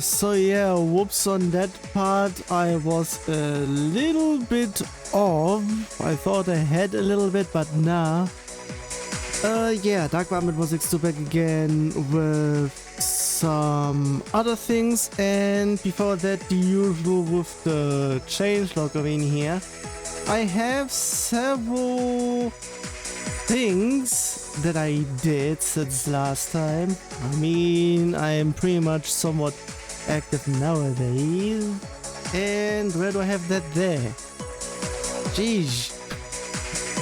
So yeah, whoops on that part. I was a little bit off. I thought I had a little bit, but nah. Yeah, Dark Vomit was back again with some other things, and before that the usual with the changelog in here. I have several things that I did since last time. I mean, I am pretty much somewhat active nowadays. And where do I have that there? Jeez.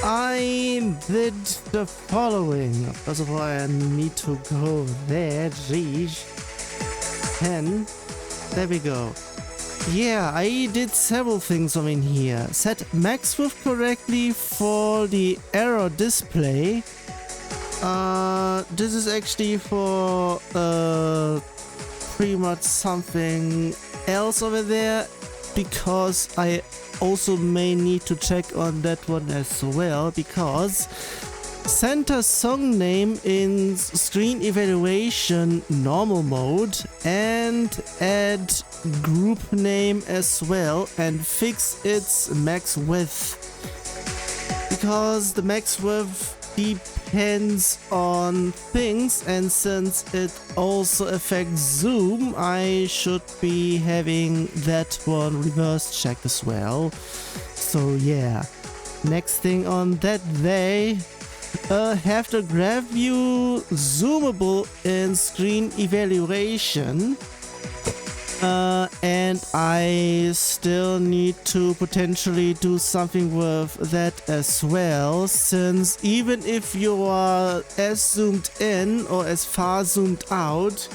I did the following. First of all, I need to go there. Jeez. 10. There we go. Yeah, I did several things in here. Set max width correctly for the error display. This is actually for pretty much something else over there, because I also may need to check on that one as well, because center song name in screen evaluation normal mode and add group name as well and fix its max width, because the max width depends on things, and since it also affects zoom, I should be having that one reverse checked as well. So yeah, next thing on that day, have the graph view zoomable in screen evaluation. And I still need to potentially do something with that as well, since even if you are as zoomed in or as far zoomed out,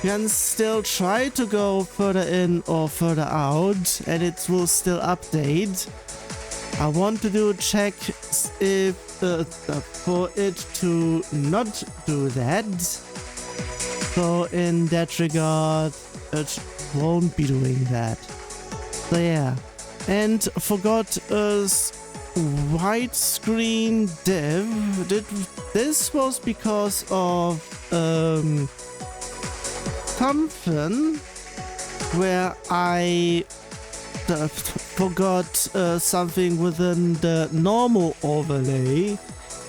you can still try to go further in or further out and it will still update. I want to do a check if for it to not do that. So in that regard, it won't be doing that. So yeah, and forgot widescreen div. This was because of something where I forgot something within the normal overlay.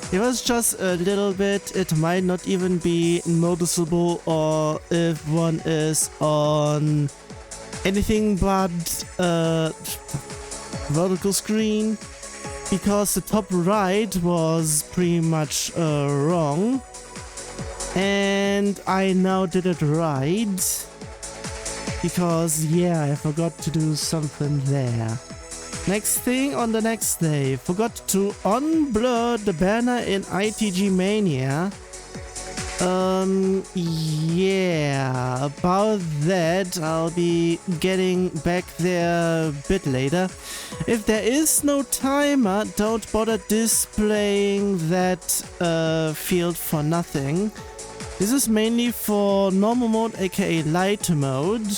It was just a little bit, it might not even be noticeable, or if one is on anything but vertical screen, because the top right was pretty much wrong, and I now did it right, because yeah, I forgot to do something there. Next thing on the next day, forgot to unblur the banner in ITG Mania. Yeah, about that I'll be getting back there a bit later. If there is no timer, don't bother displaying that field for nothing. This is mainly for normal mode, aka light mode.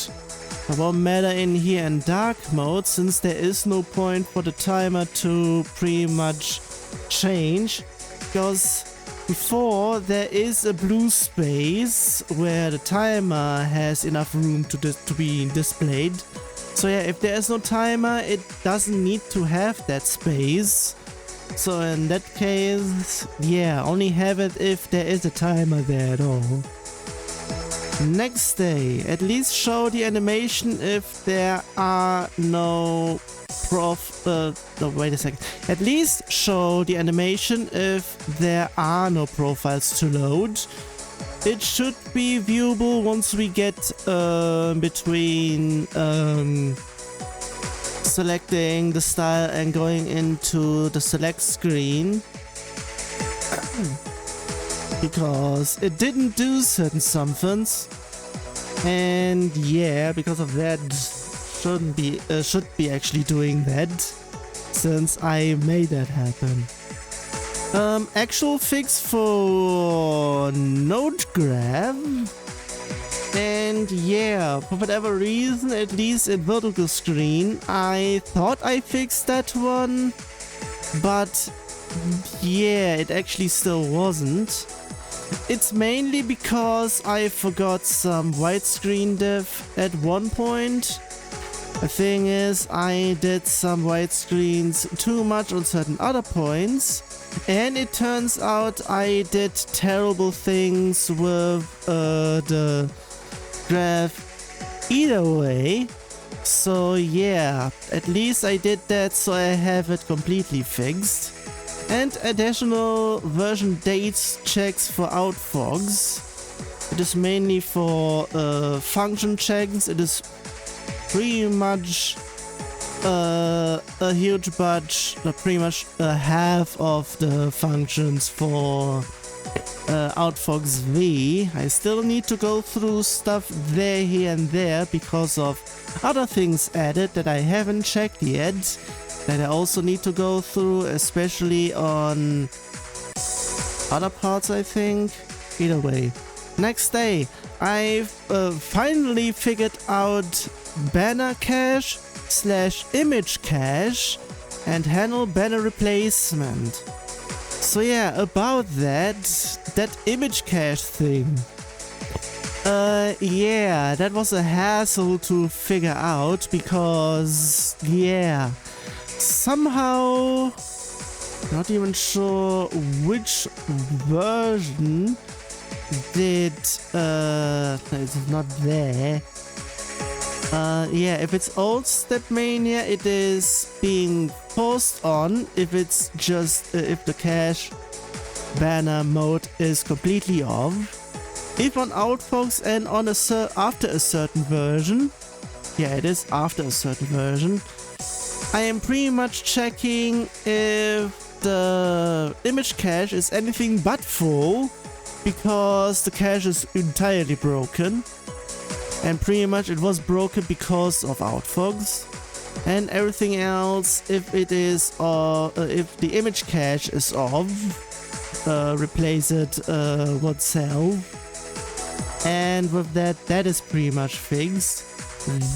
It won't matter in here in dark mode, since there is no point for the timer to pretty much change, because before there is a blue space where the timer has enough room to be displayed. So yeah, if there is no timer, it doesn't need to have that space. So in that case, yeah, only have it if there is a timer there at all. Next day, at least show the animation if there are no wait a second. At least show the animation if there are no profiles to load. It should be viewable once we get between selecting the style and going into the select screen. Because it didn't do certain somethings, and yeah, because of that should be actually doing that, since I made that happen. Actual fix for node grab, and yeah, for whatever reason, at least in vertical screen, I thought I fixed that one, but yeah, it actually still wasn't. It's mainly because I forgot some widescreen diff at one point. The thing is, I did some widescreens too much on certain other points, and it turns out I did terrible things with the graph either way. So yeah, at least I did that so I have it completely fixed. And additional version dates checks for outfogs. It is mainly for function checks. It is pretty much a huge bunch, pretty much half of the functions for outfogs V. I still need to go through stuff there, here and there because of other things added that I haven't checked yet, that I also need to go through, especially on other parts, I think. Either way. Next day, I finally figured out banner cache / image cache and handle banner replacement. So yeah, about that image cache thing. Yeah, that was a hassle to figure out because, yeah, somehow, not even sure which version did, it's not there. Yeah, if it's old Stepmania, it is being forced on. If it's just, if the cache banner mode is completely off. If on outfogs and on after a certain version, yeah, it is after a certain version, I am pretty much checking if the image cache is anything but full, because the cache is entirely broken. And pretty much it was broken because of outfogs. And everything else, if it is, if the image cache is off, replace it oneself. And with that, that is pretty much fixed.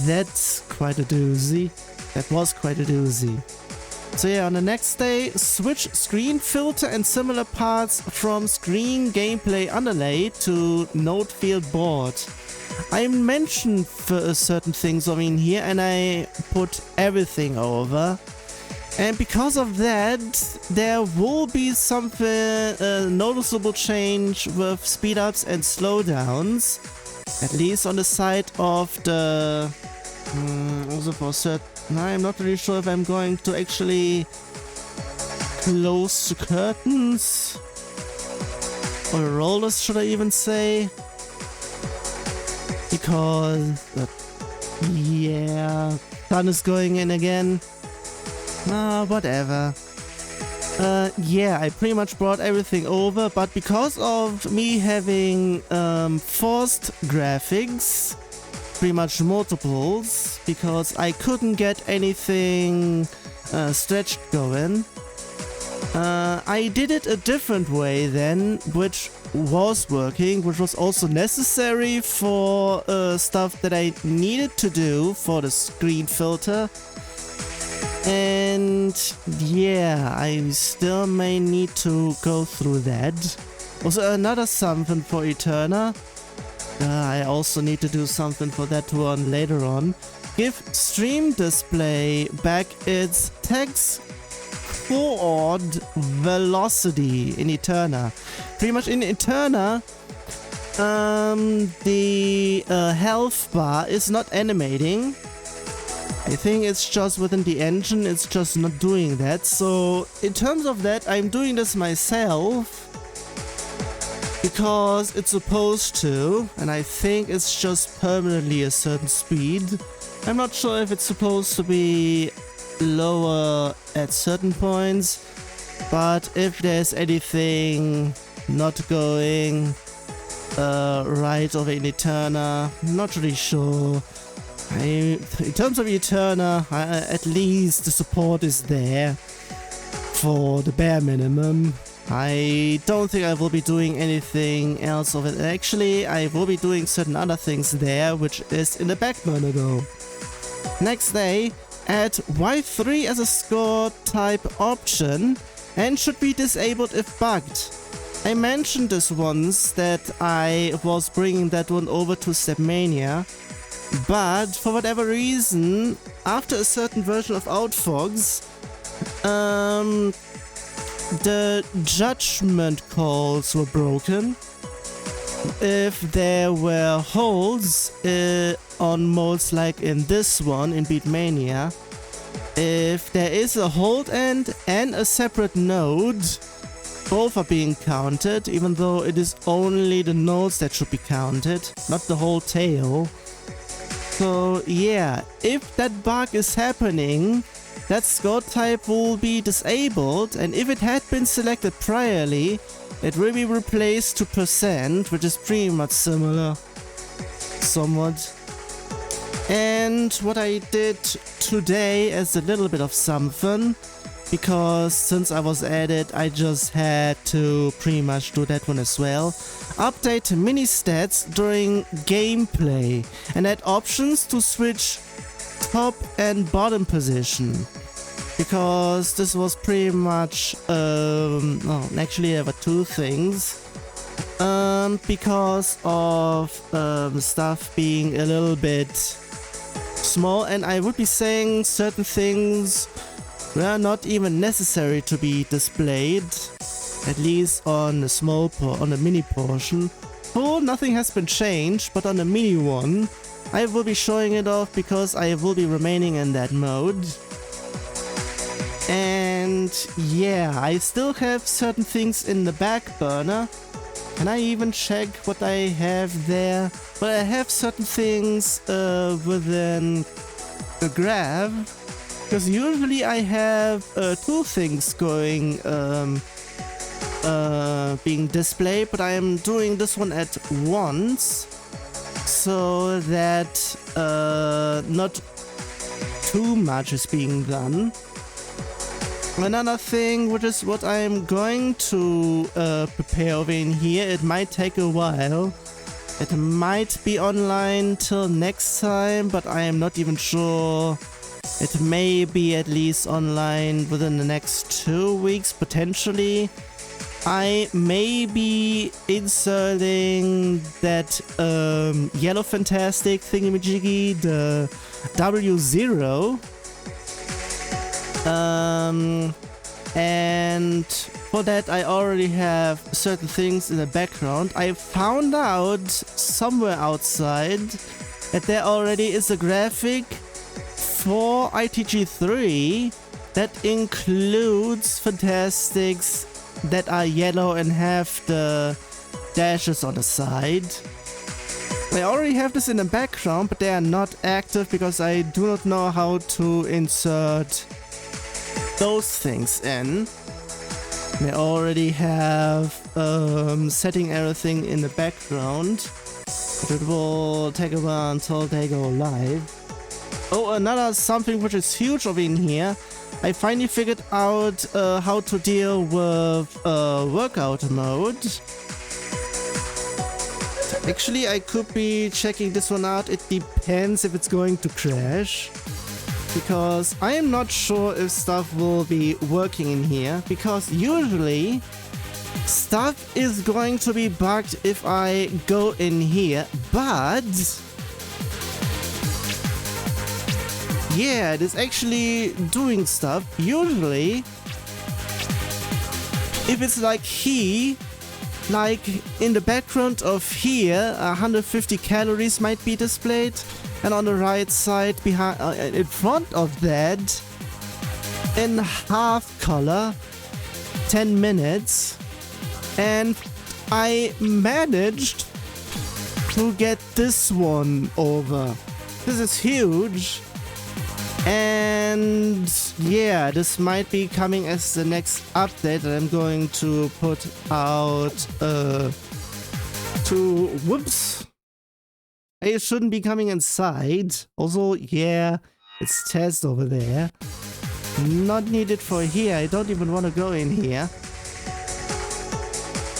That's quite a doozy. That was quite a doozy. So yeah, on the next day, switch screen filter and similar parts from screen gameplay underlay to node field board. I mentioned certain things here, and I put everything over. And because of that, there will be something noticeable change with speedups and slowdowns, at least on the side of the. Also for certain, I'm not really sure if I'm going to actually close the curtains or rollers, should I even say? Because yeah, sun is going in again. Whatever. Yeah, I pretty much brought everything over, but because of me having forced graphics, pretty much multiples, because I couldn't get anything stretched going, I did it a different way then, which was working, which was also necessary for stuff that I needed to do for the screen filter. And yeah, I still may need to go through that. Also another something for Eterna. I also need to do something for that one later on. Give stream display back its text coord velocity in Eterna. Pretty much in Eterna, the health bar is not animating. I think it's just within the engine, it's just not doing that. So in terms of that, I'm doing this myself because it's supposed to, and I think it's just permanently a certain speed. I'm not sure if it's supposed to be lower at certain points, but if there's anything not going right over in Eterna, not really sure. In terms of Eterna, at least the support is there for the bare minimum. I don't think I will be doing anything else of it. Actually, I will be doing certain other things there, which is in the back burner though. Next day, add Y3 as a score type option and should be disabled if bugged. I mentioned this once that I was bringing that one over to Stepmania, but for whatever reason, after a certain version of Outfox, the judgment calls were broken. If there were holes on modes like in this one, in Beatmania, if there is a hold end and a separate node, both are being counted, even though it is only the nodes that should be counted, not the whole tail. So yeah, if that bug is happening, that scout type will be disabled, and if it had been selected priorly, it will be replaced to %, which is pretty much similar, somewhat. And what I did today as a little bit of something, because since I was at it, I just had to pretty much do that one as well. Update mini stats during gameplay and add options to switch top and bottom position. Because this was pretty much, actually there were two things. Because of stuff being a little bit small, and I would be saying certain things were not even necessary to be displayed, at least on the on the mini portion. So nothing has been changed, but on the mini one, I will be showing it off because I will be remaining in that mode. And yeah, I still have certain things in the back burner. Can I even check what I have there? But I have certain things within the graph, because usually I have two things going being displayed, but I am doing this one at once so that not too much is being done. Another thing, which is what I'm going to prepare over in here, it might take a while. It might be online till next time, but I am not even sure. It may be at least online within the next 2 weeks, potentially. I may be inserting that yellow fantastic thingamajiggy, the W0. And for that I already have certain things in the background. I found out somewhere outside that there already is a graphic for ITG3 that includes fantastics that are yellow and have the dashes on the side. I already have this in the background, but they are not active because I do not know how to insert those things in. I already have setting everything in the background, but it will take a while until they go live. Oh, another something which is huge over in here. I finally figured out how to deal with workout mode. Actually, I could be checking this one out. It depends if it's going to crash, because I am not sure if stuff will be working in here, because usually stuff is going to be bugged if I go in here, but yeah, it is actually doing stuff. Usually if it's like like in the background of here, 150 calories might be displayed, and on the right side behind, in front of that, in half color, 10 minutes, and I managed to get this one over. This is huge, and yeah, this might be coming as the next update that I'm going to put out whoops. It shouldn't be coming inside. Also, yeah, it's test over there. Not needed for here. I don't even want to go in here.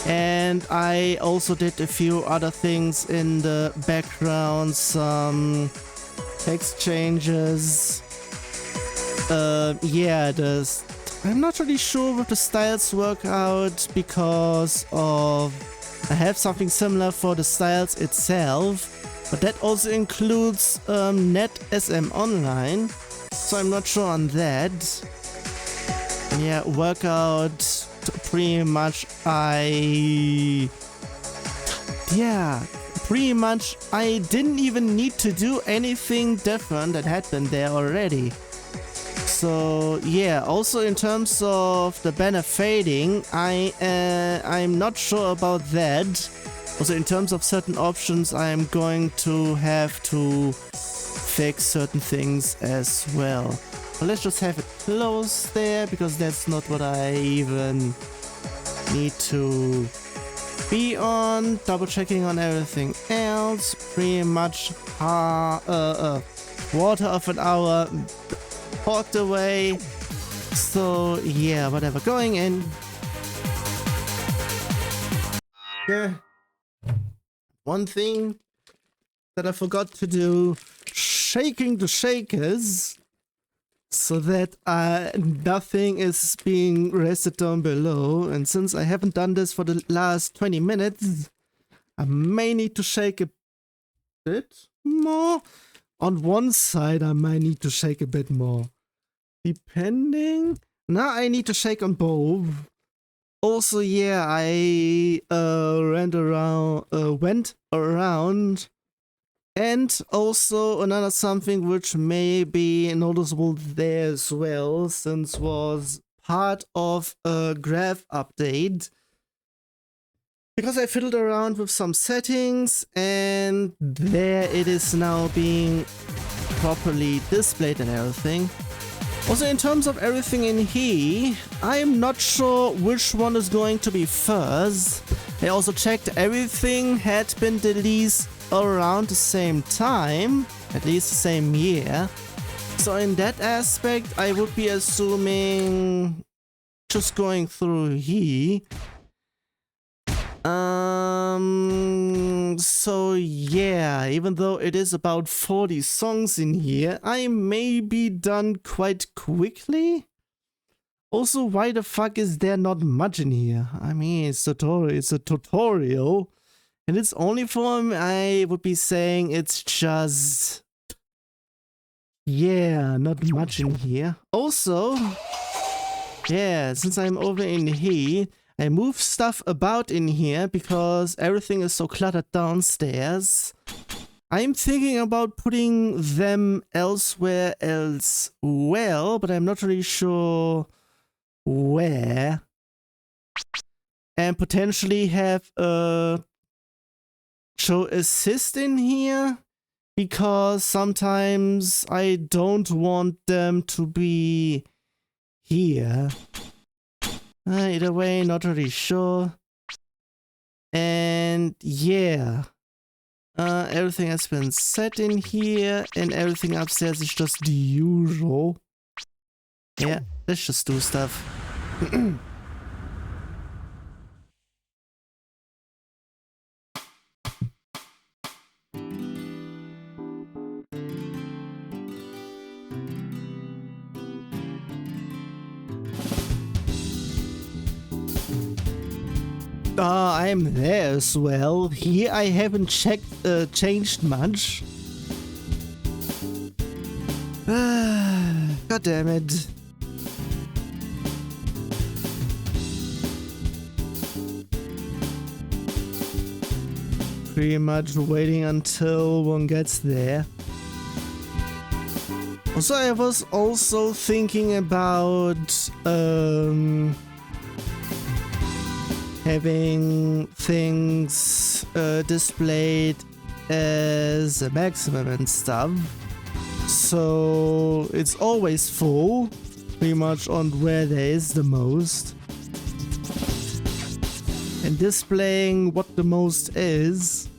And I also did a few other things in the background. Some text changes. Yeah, the I'm not really sure if the styles work out because of... I have something similar for the styles itself, but that also includes NetSM Online, so I'm not sure on that. Yeah, workout pretty much pretty much I didn't even need to do anything different that had been there already. So yeah, also in terms of the banner fading, I'm not sure about that. Also in terms of certain options, I'm going to have to fix certain things as well. But let's just have it closed there, because that's not what I even need to be on. Double checking on everything else. Pretty much quarter of an hour walked away. So yeah, whatever. Going in. Yeah. One thing that I forgot to do, shaking the shakers so that nothing is being rested down below. And since I haven't done this for the last 20 minutes, I may need to shake a bit more. On one side, I might need to shake a bit more. Depending. Now I need to shake on both. Also, yeah, I went around. And also another something which may be noticeable there as well, since was part of a graph update. Because I fiddled around with some settings, and there it is now being properly displayed and everything. Also, in terms of everything in here, I'm not sure which one is going to be first. I also checked everything had been released around the same time, at least the same year. So in that aspect, I would be assuming just going through here. So yeah, even though it is about 40 songs in here, I may be done quite quickly. Also, why the fuck is there not much in here? I mean, it's a tutorial, and it's only for, I would be saying it's just, yeah, not much in here. Also, yeah, since I'm over in here, I move stuff about in here because everything is so cluttered downstairs. I'm thinking about putting them elsewhere else well, but I'm not really sure where. And potentially have a show assist in here, because sometimes I don't want them to be here. Either way, not really sure. And yeah, everything has been set in here, and everything upstairs is just the usual. Yeah, let's just do stuff. I'm there as well. Here I haven't changed much. God damn it. Pretty much waiting until one gets there. Also, I was also thinking about having things displayed as a maximum and stuff, so it's always full, pretty much on where there is the most, and displaying what the most is.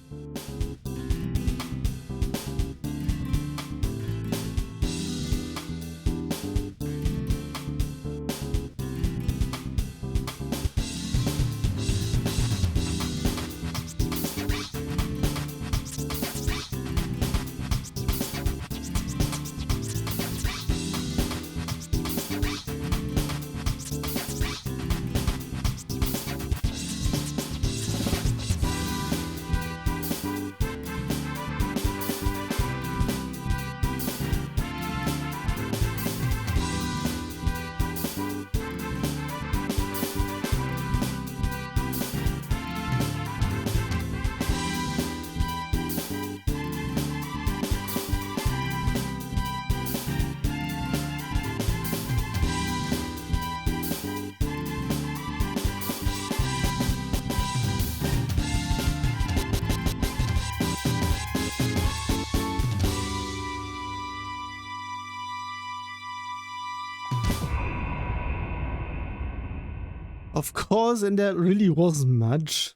Of course, and there really wasn't much.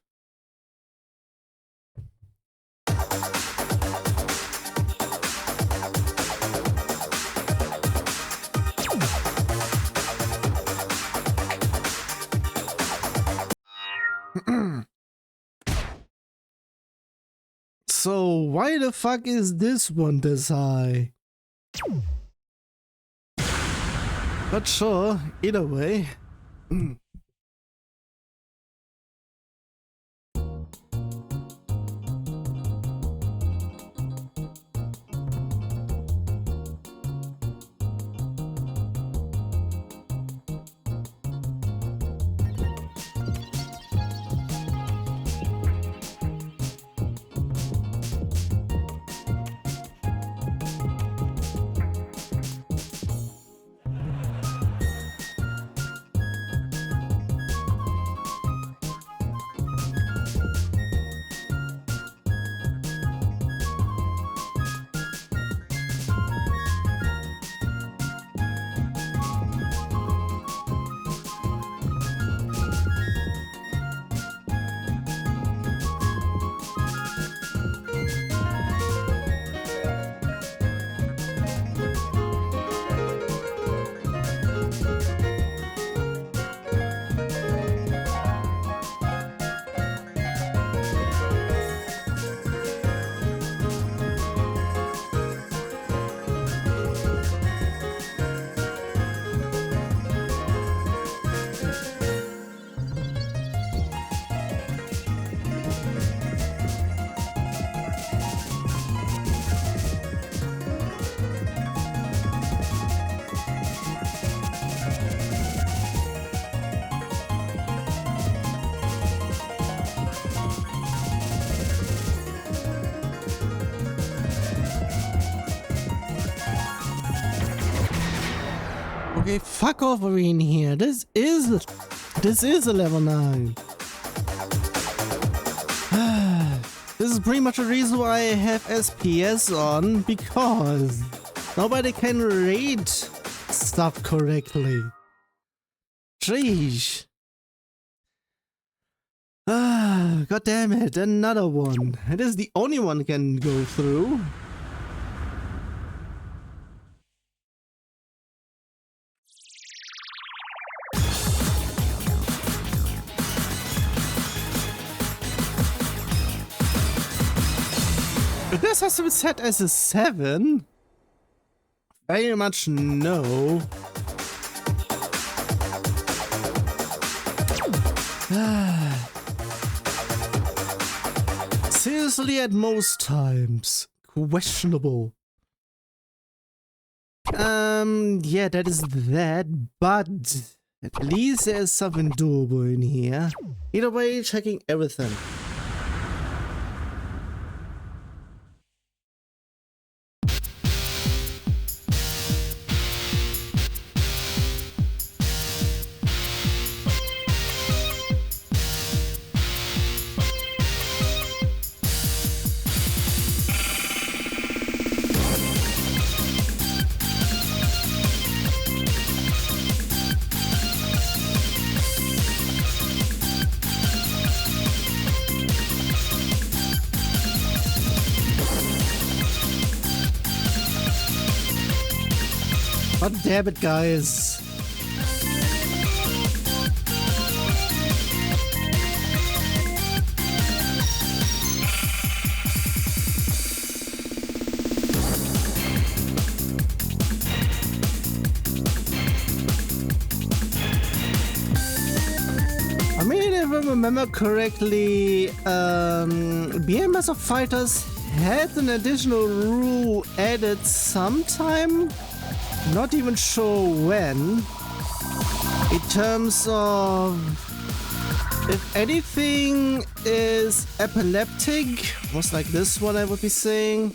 So why the fuck is this one this high? But sure, either way. Okay, fuck off in here. This is a level 9. This is pretty much the reason why I have SPS on, because nobody can read stuff correctly. Sheesh. God damn it, another one. It is the only one can go through. This has to be set as a 7? Very much no. Seriously, at most times. Questionable. Yeah, that is that, but at least there's something doable in here. Either way, checking everything. God damn it, guys. I mean, if I remember correctly, BMS of Fighters had an additional rule added sometime. Not even sure when. In terms of if anything is epileptic, was like this what I would be saying.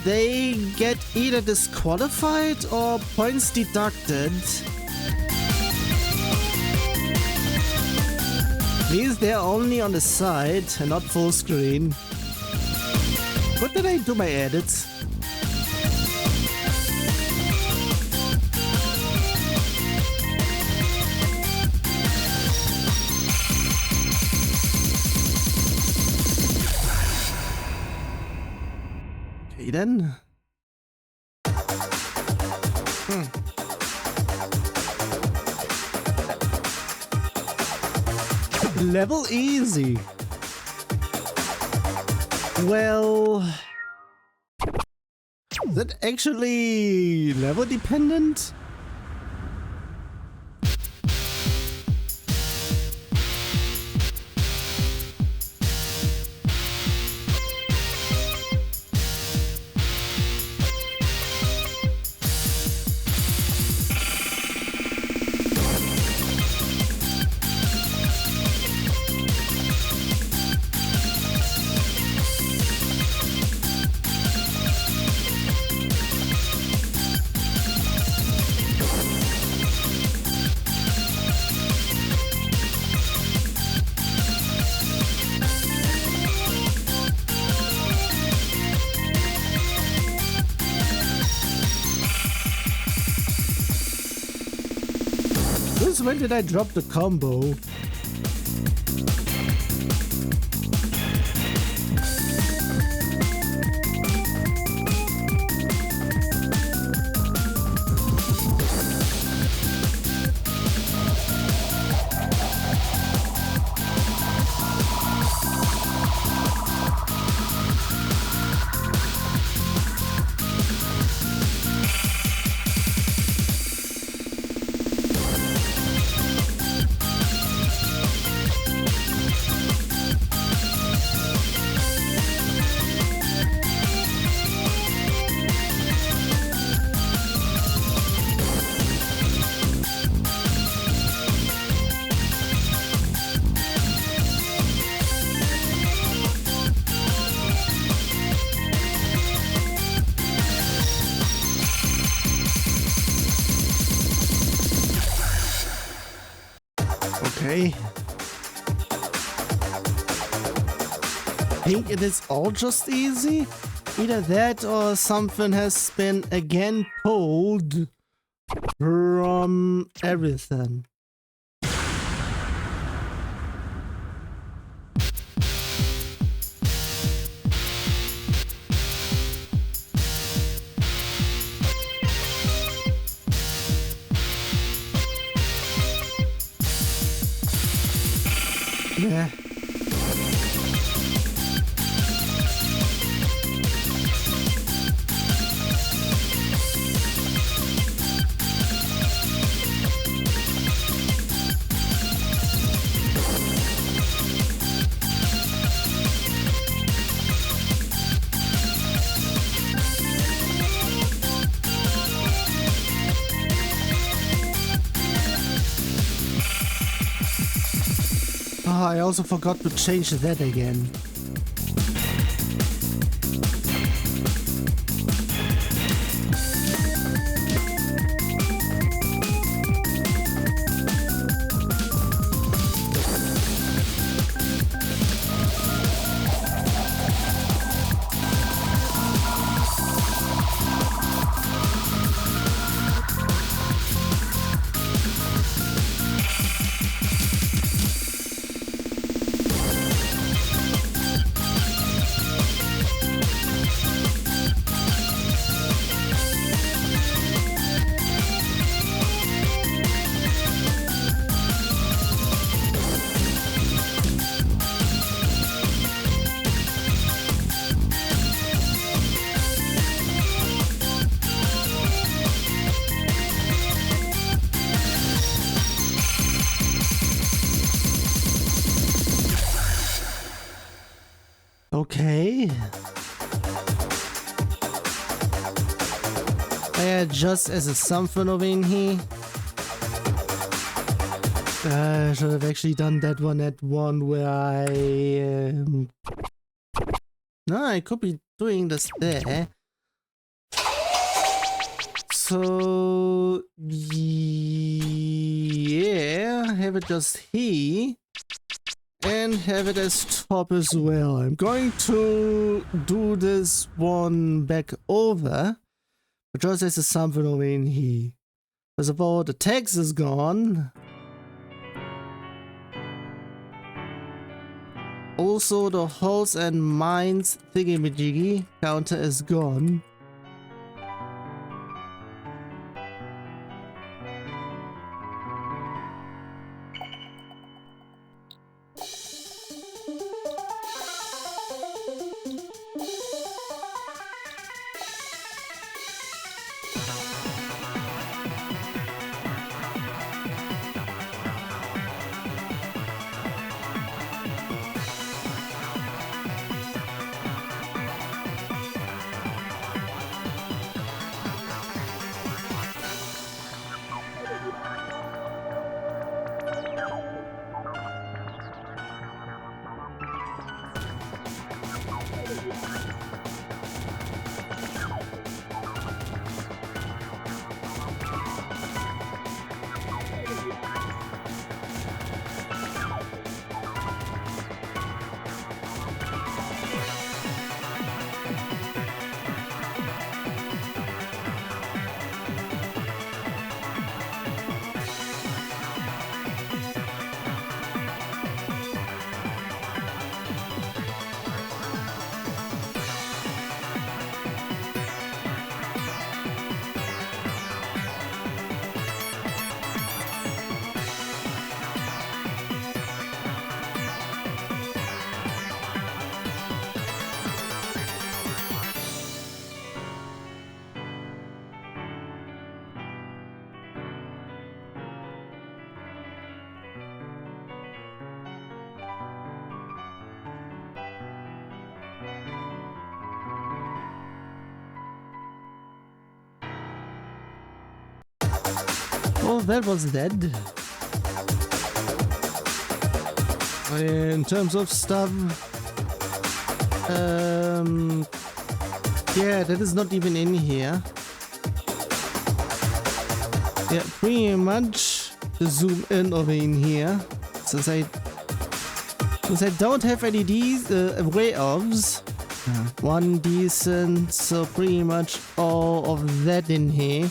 They get either disqualified or points deducted. Please, they're only on the side and not full screen. What did I do my edits? then. Level easy. Well, is that actually level dependent? When did I drop the combo? Okay. I think it is all just easy. Either that or something has been again pulled from everything. Yeah. Oh, I also forgot to change that again. Okay. Just as a something over in here. I should have actually done that one at one where I... No, I could be doing this there. So... yeah, have it just here. And have it as top as well. I'm going to do this one back over. But just as a something over in here. First of all, the text is gone. Also, the holes and mines thingy-majiggy counter is gone. Oh, that was that. In terms of stuff, yeah, that is not even in here. Yeah, pretty much to zoom in over in here, since I don't have any way-offs. One decent, so pretty much all of that in here.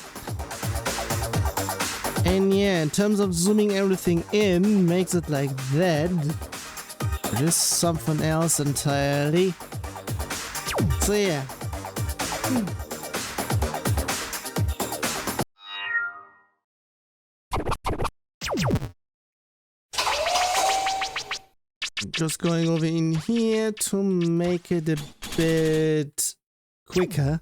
And yeah, in terms of zooming everything in, makes it like that. It is something else entirely. So yeah. Just going over in here to make it a bit quicker.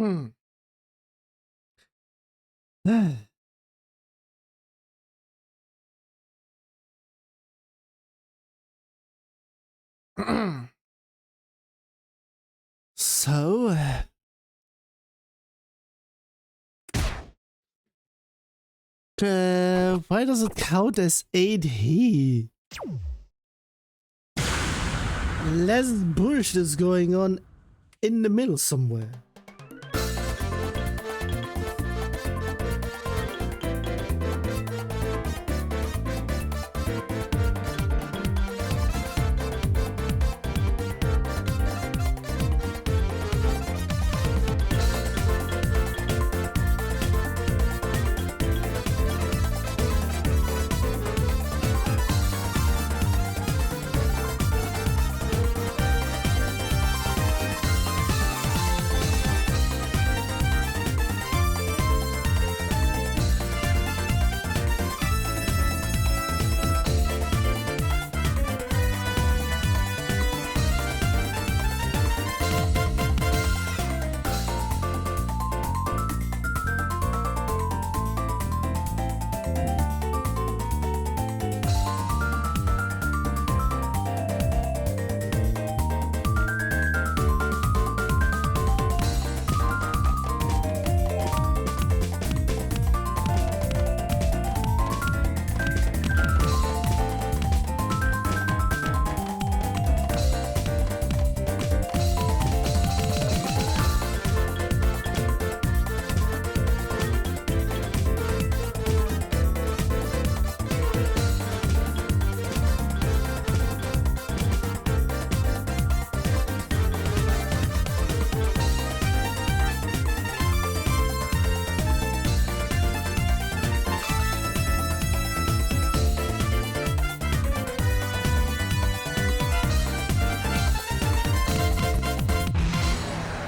So, why does it count as AD? Less bullshit is going on in the middle somewhere.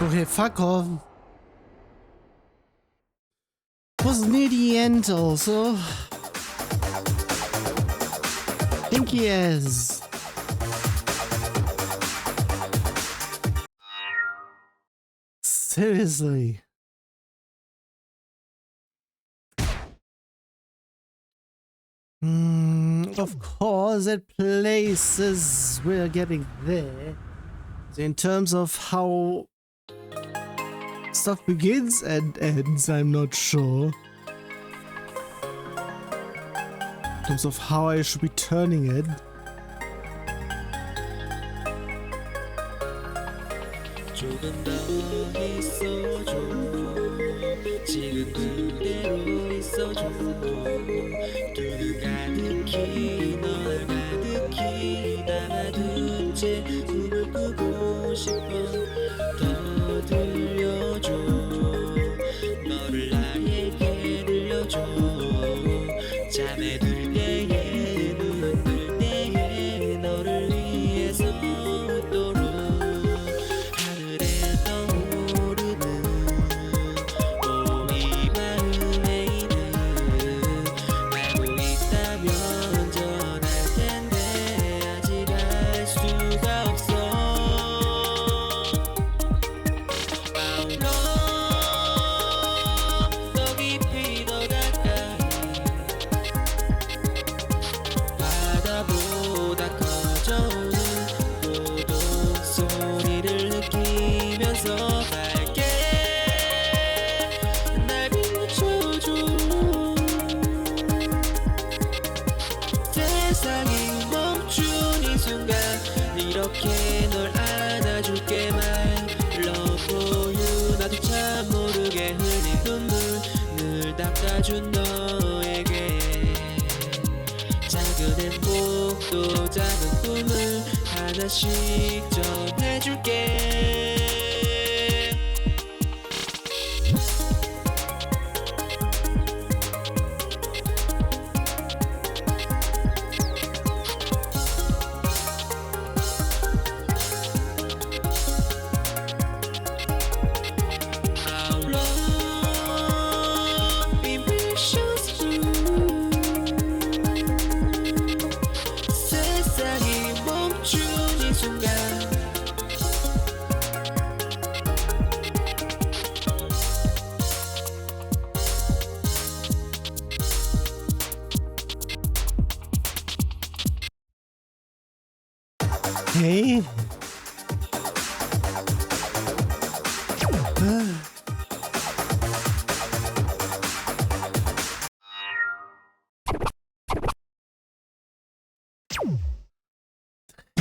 Okay, fuck off. Was near the end also. Think yes. Seriously. Of course, at places we're getting there. In terms of how stuff begins and ends, I'm not sure. In terms of how I should be turning it. Okay.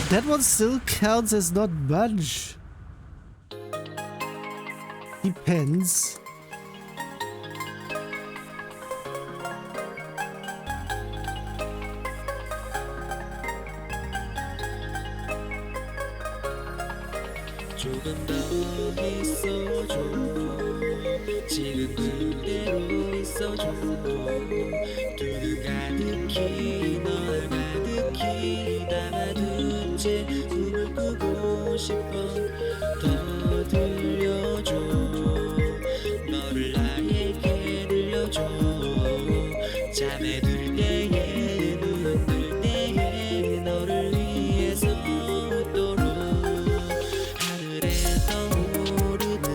That one still counts as not much. Depends. 조금 더 있어줘. 지금 그대로 있어줘. 두 눈 가득히 널 가득히 담아둔 채 꿈을 꾸고 싶어. 더 들려줘. 너를 나에게 들려줘. 잠에 들 때에 눈 뜰 때에 너를 위해서 웃도록 하늘에 떠오르는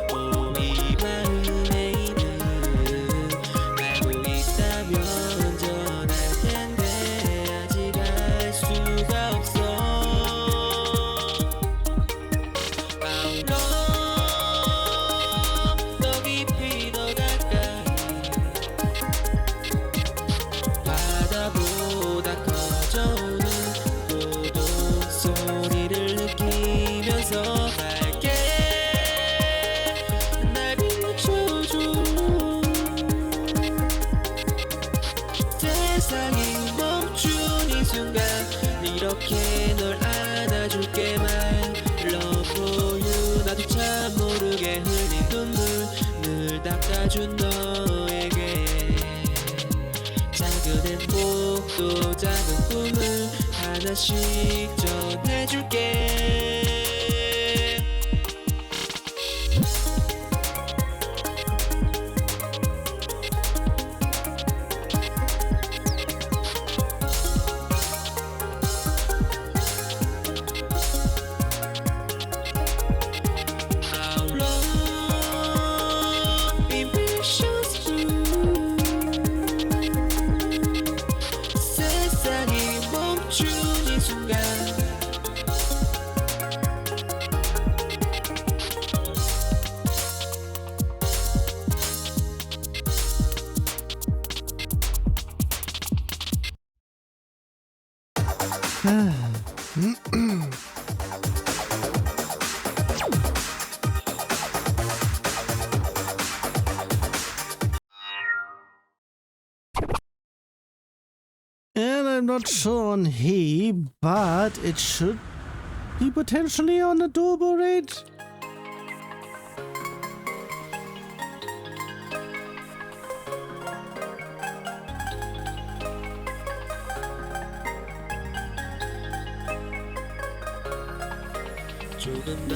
봄이 마음에 있는 알고 있다면 전할 텐데 아직 알 수가 없어. 더 깊이 더 가까이 바다보다 커져오는 고동 소리를 느끼면서 갈게. 날 비춰줘. 세상이 멈춘 이 순간 이렇게 널 안아줄게. My love for you. 나도 참 모르게 흘린 눈물 늘 닦아준 너에게 작은 행복도 작은 꿈을 하나씩 전해줄게. Our love impressions you. 세상이 멈춘 이 순간 And I'm not sure on he, but it should be potentially on a doable rate. 조금 더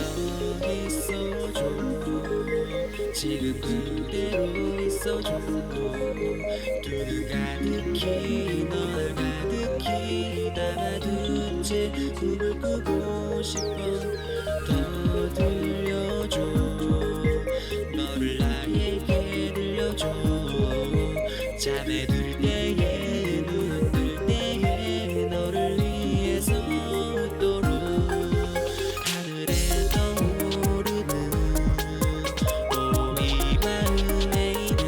있어줘. 지금 그대로 있어줘. 두 눈 가득히 널 가득히 담아둔 채 꿈을 꾸고 싶어. 더 들려줘. 너를 나에게 들려줘. 잠에 들 때에 눈 뜰 때에 너를 위해서 웃도록 하늘에 떠오르는 봄이 마음에 있는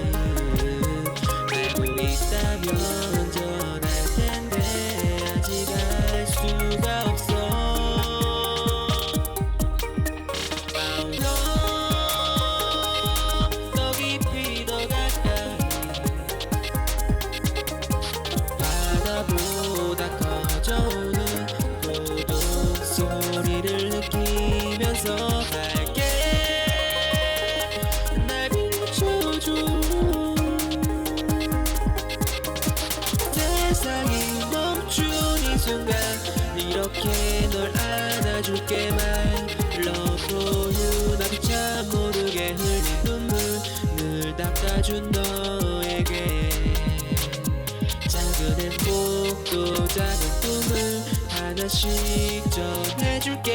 알고 있다면 전할 텐데 아직 알 수가 없어. 더 깊이 더 가까이 바다보다 커져오는 고동 소리를 느끼면서 갈게. 날 비춰줘. 세상이 멈춘 이 순간 이렇게 널 안아줄게. My love for you. 나도 참 모르게 흘린 눈물 늘 닦아준 너에게 작은 행복도 작은 꿈을 하나씩 전해줄게.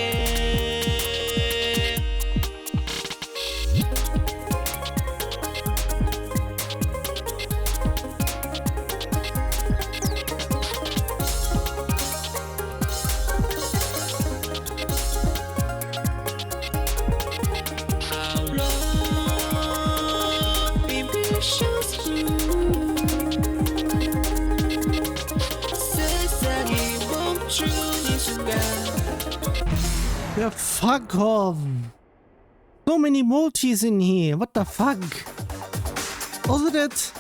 Yeah, fuck off. So many multis in here. What the fuck? Also that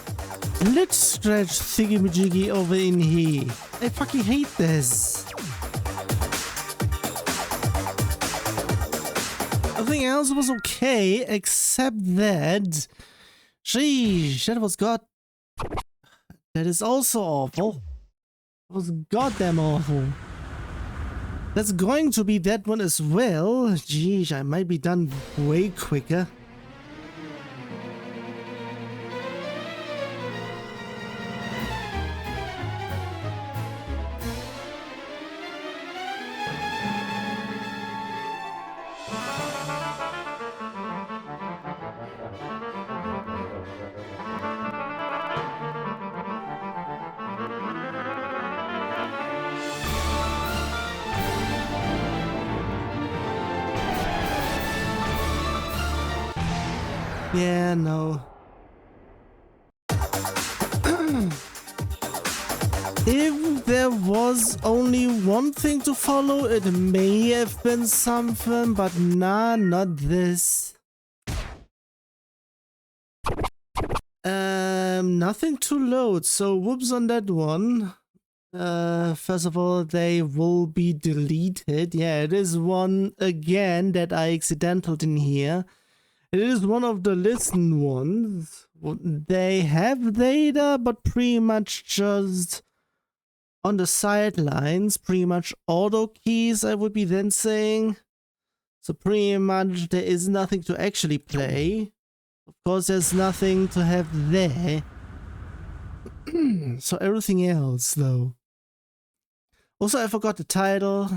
lit stretch thingy-majiggy over in here. I fucking hate this. Everything else was okay, except that... Sheesh, that was That is also awful. That was goddamn awful. That's going to be that one as well. Jeez, I might be done way quicker. Yeah, no. If there was only one thing to follow, it may have been something, but nah, not this. Nothing to load, so whoops on that one. First of all, they will be deleted. Yeah, it is one again that I accidentaled in here. It is one of the listened ones. They have data, but pretty much just on the sidelines, pretty much auto keys, I would be then saying. So pretty much there is nothing to actually play. Of course, there's nothing to have there. So everything else, though. Also, I forgot the title.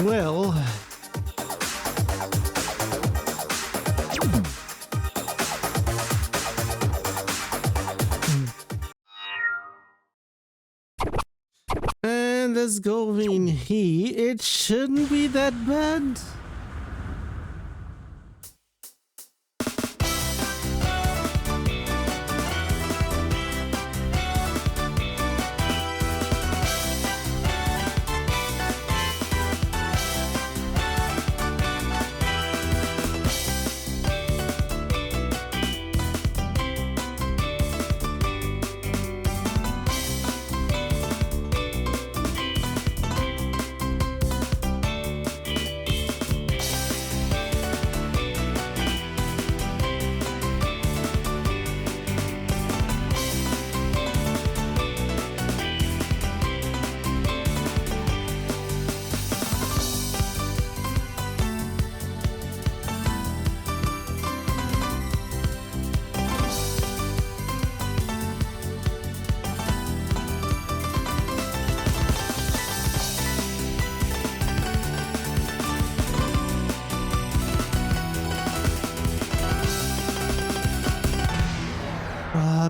Well, and let's go in here. It shouldn't be that bad.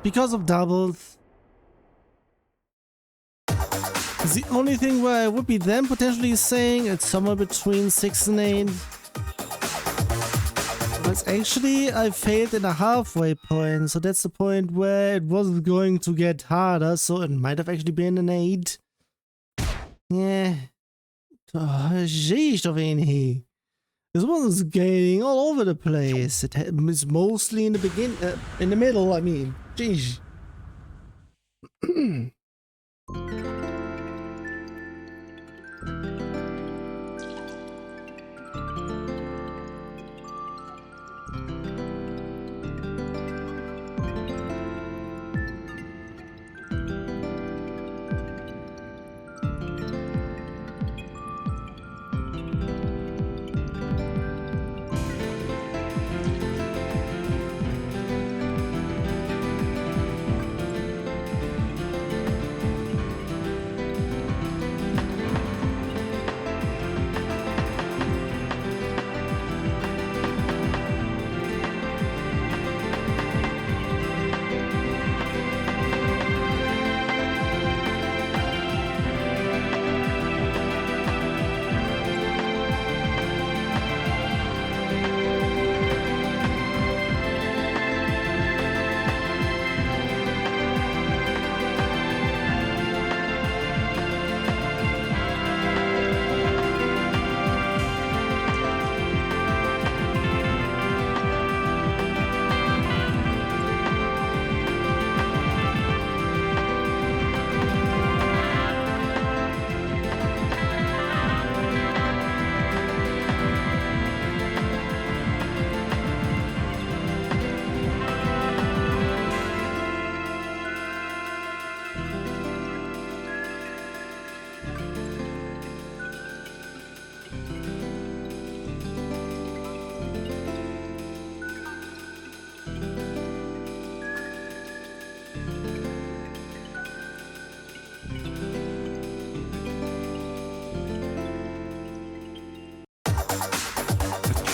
because of doubles. The only thing where I would be then potentially saying it's somewhere between 6 and 8. But actually I failed in a halfway point, so that's the point where it wasn't going to get harder, so it might have actually been an 8. Yeah. Oh, jeez, doch wenig. This one's getting all over the place. It's mostly in the in the middle, I mean. Jeez.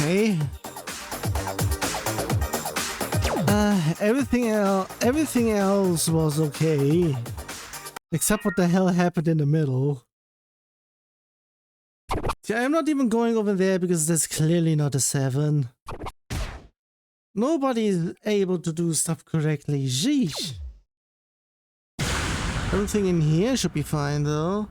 Okay. Everything else was okay. Except what the hell happened in the middle. Yeah, I'm not even going over there because that's clearly not a 7. Nobody is able to do stuff correctly. Sheesh. Everything in here should be fine though.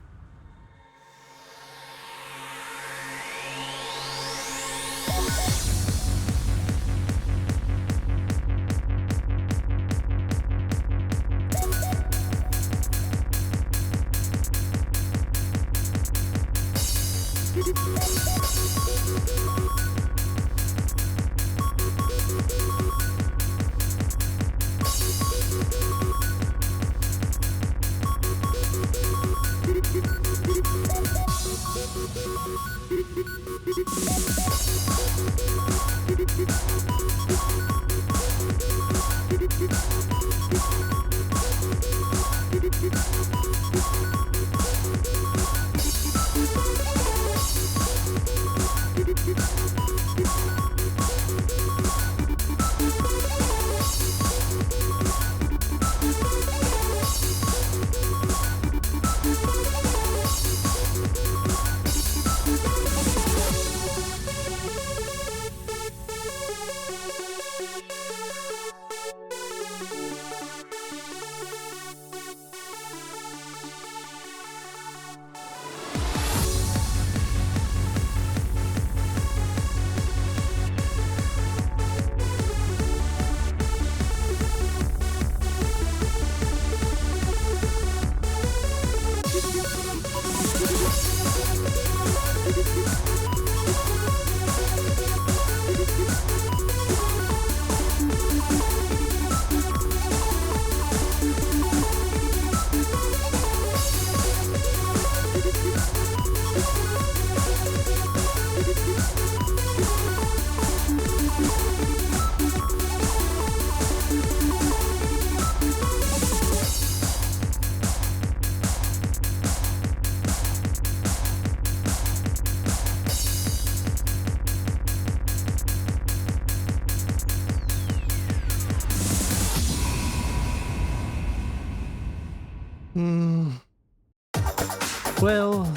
Well,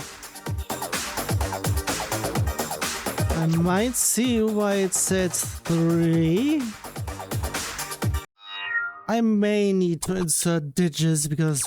I might see why it said 3. I may need to insert digits because...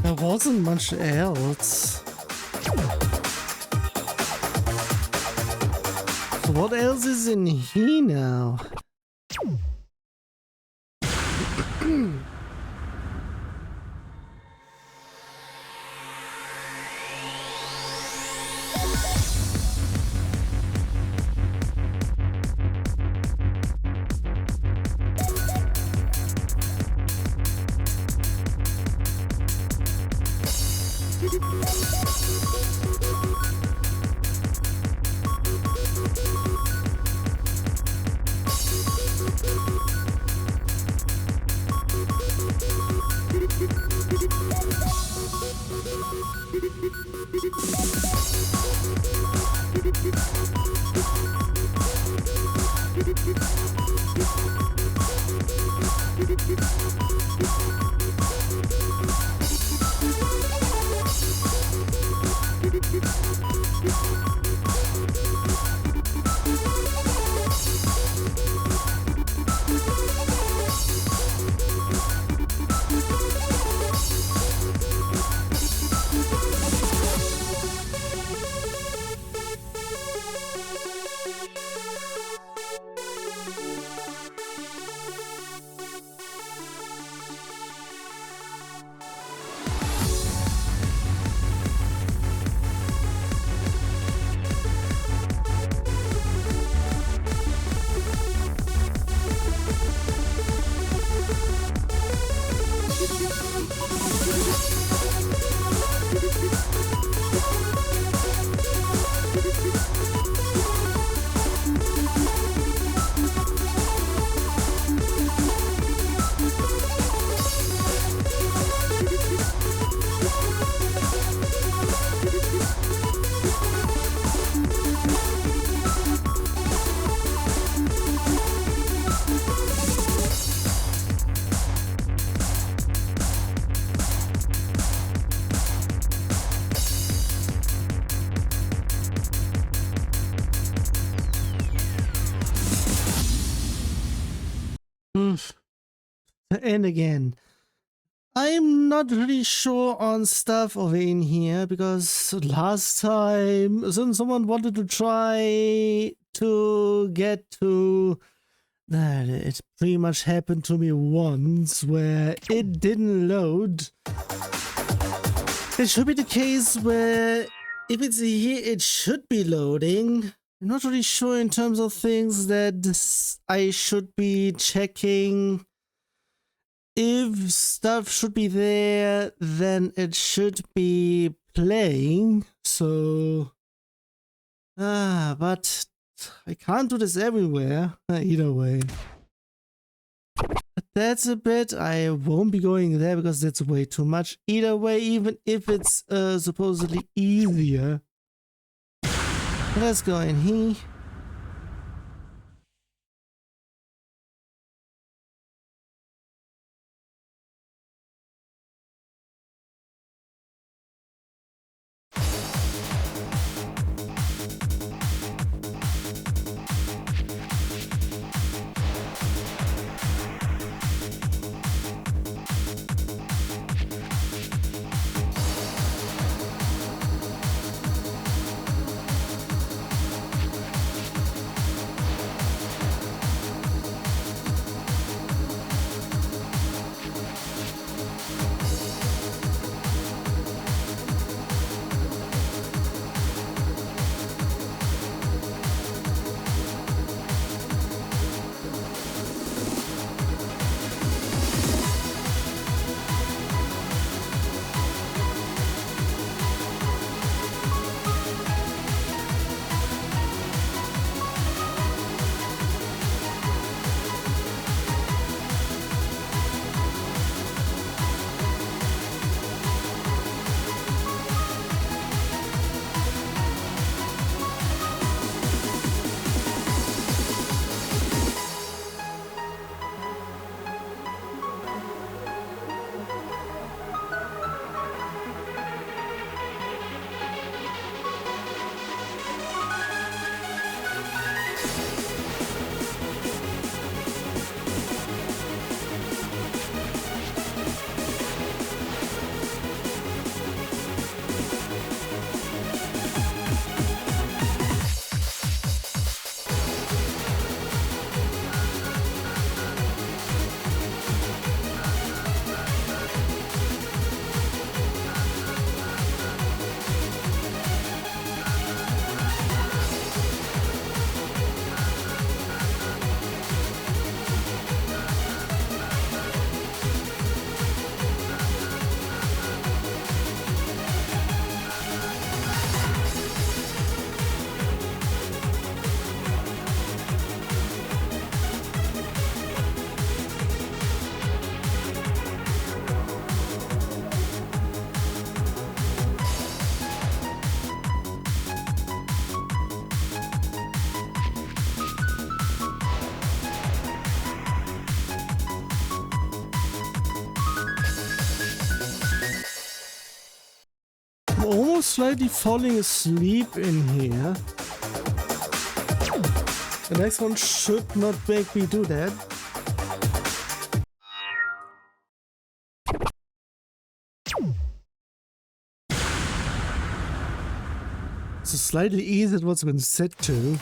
There wasn't much else. So what else is in here now? And again, I'm not really sure on stuff over in here because last time someone wanted to try to get to that. It pretty much happened to me once where it didn't load. It should be the case where if it's here, it should be loading. I'm not really sure in terms of things that I should be checking. If stuff should be there, then it should be playing. So, but I can't do this everywhere. Either way. But that's a bit. I won't be going there because that's way too much. Either way, even if it's supposedly easier. Let's go in here. I'm almost slightly falling asleep in here. The next one should not make me do that. So slightly easier than what's been set to.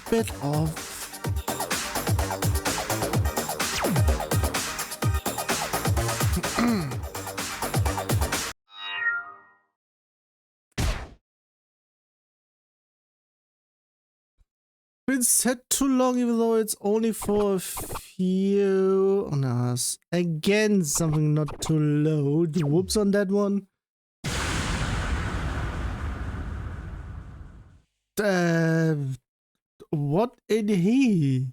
a bit of. Been set too long, even though it's only for a few. Oh, no, again, something not too low. Whoops on that one. What in he?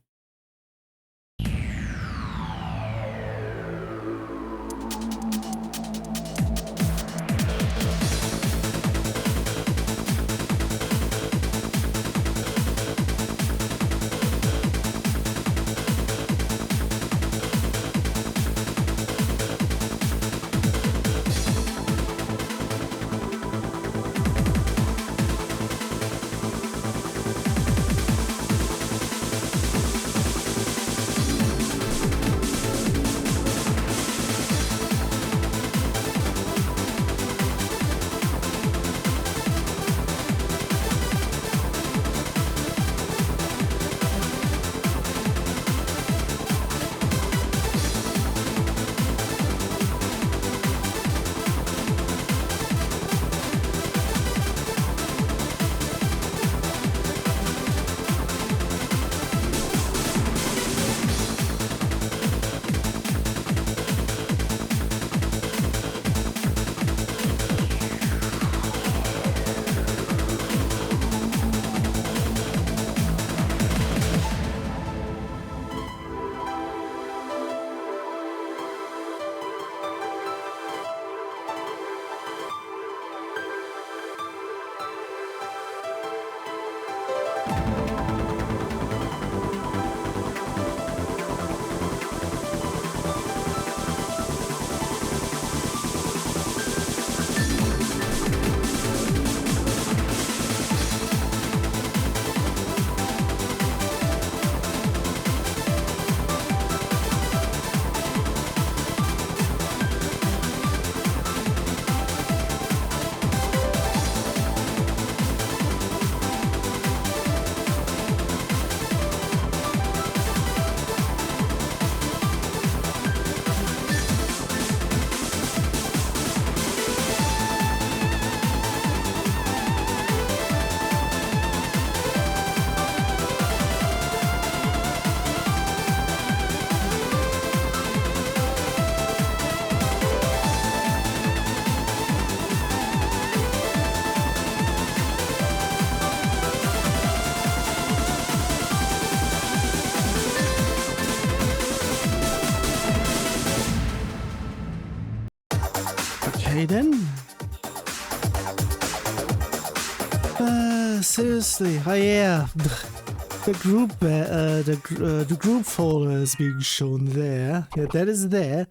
Okay then. Seriously, oh yeah, the group folder is being shown there. Yeah, that is there.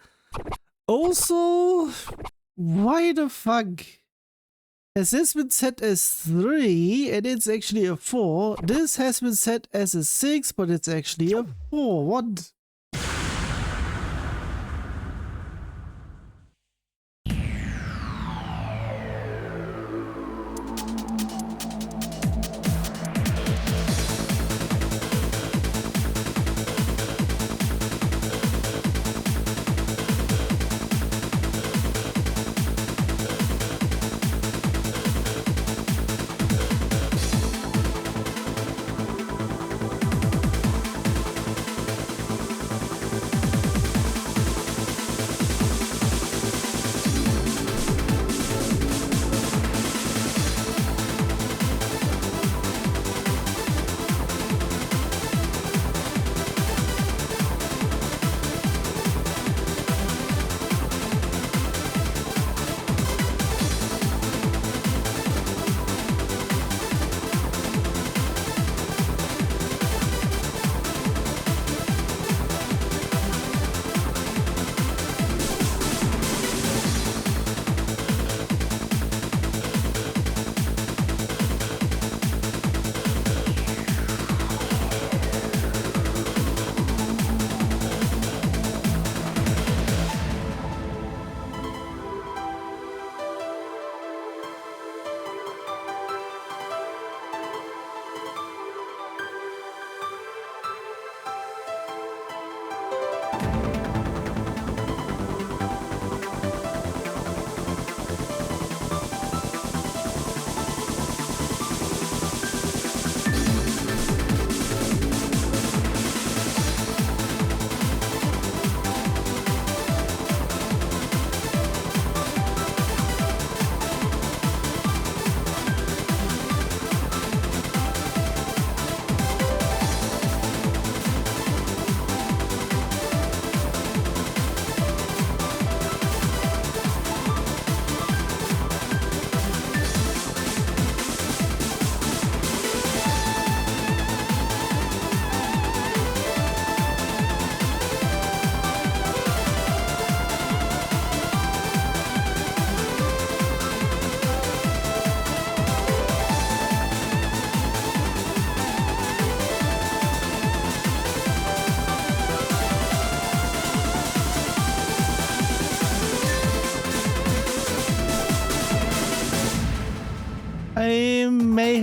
Also, why the fuck has this been set as 3 and it's actually a 4? This has been set as a 6, but it's actually a 4. What?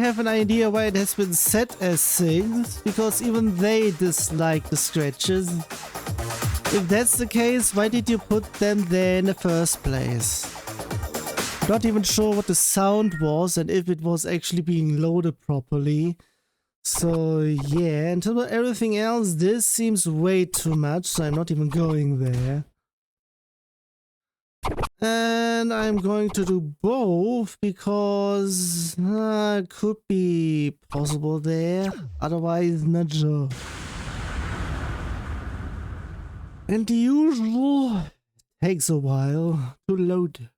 have an idea why it has been set as 6, because even they dislike the scratches. If that's the case, why did you put them there in the first place? Not even sure what the sound was and if it was actually being loaded properly. So yeah, in terms of everything else, this seems way too much, so I'm not even going there. And I'm going to do both because it could be possible there, otherwise not sure. And the usual takes a while to load.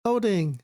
Loading.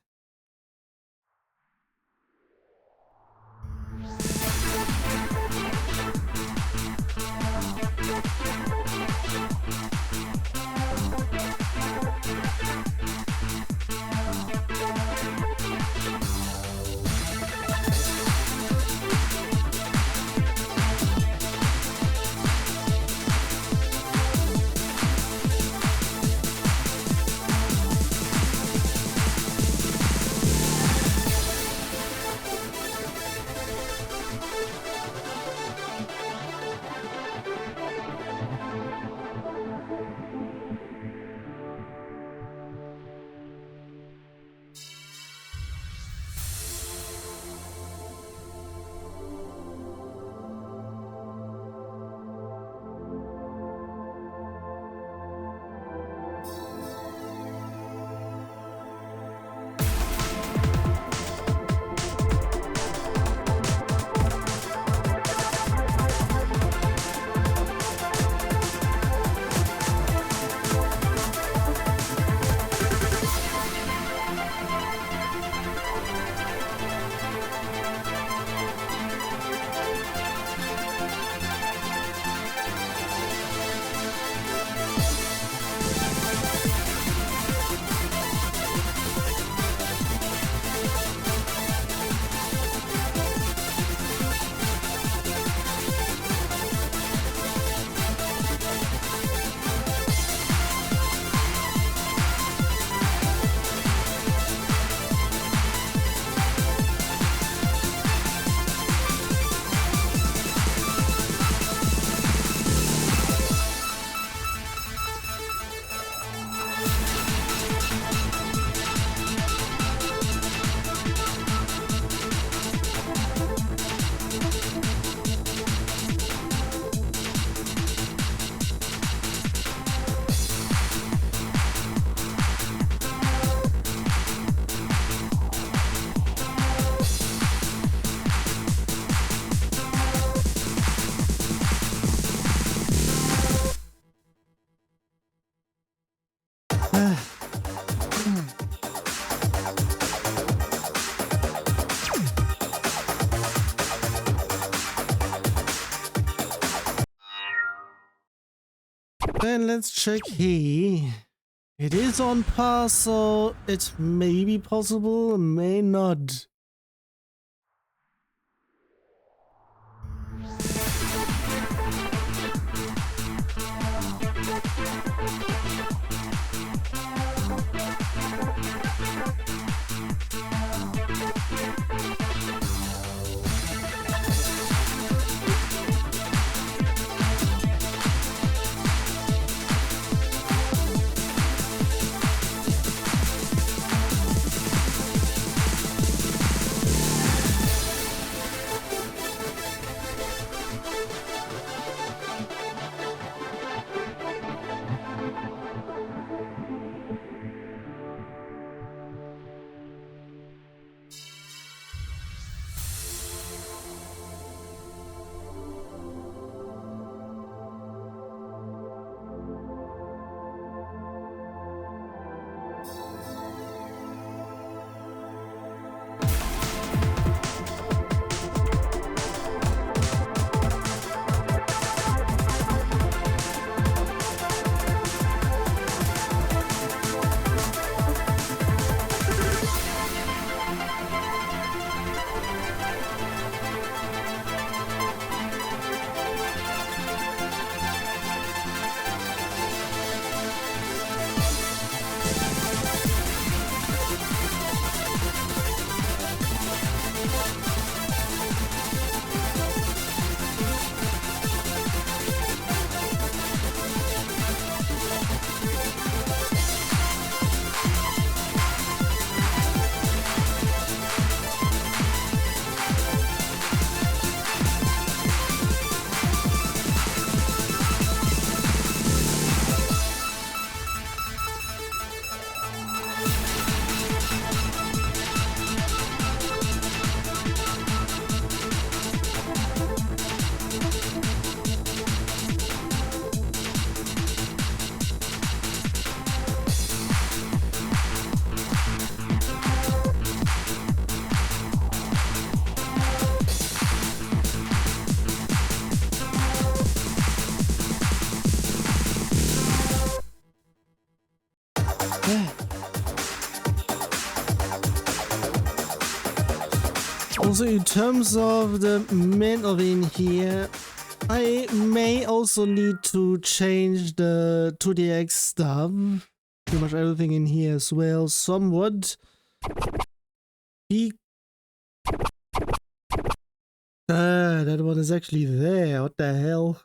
Then let's check here. It is on par, so it may be possible, may not. Also, in terms of the men of in here, I may also need to change the 2DX stuff. Pretty much everything in here as well, somewhat. That one is actually there. What the hell?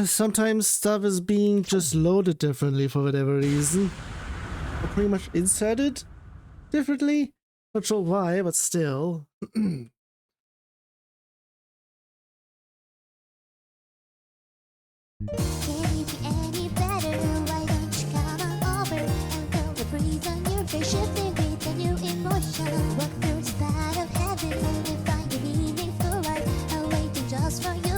Sometimes stuff is being just loaded differently for whatever reason. Or pretty much inserted differently. Not sure why, but still. Can it be any better? Why don't you come on over and feel the breeze on your face, shifting with a new emotion. Walk through the path of heaven and find a meaningful life. I'm waiting just for you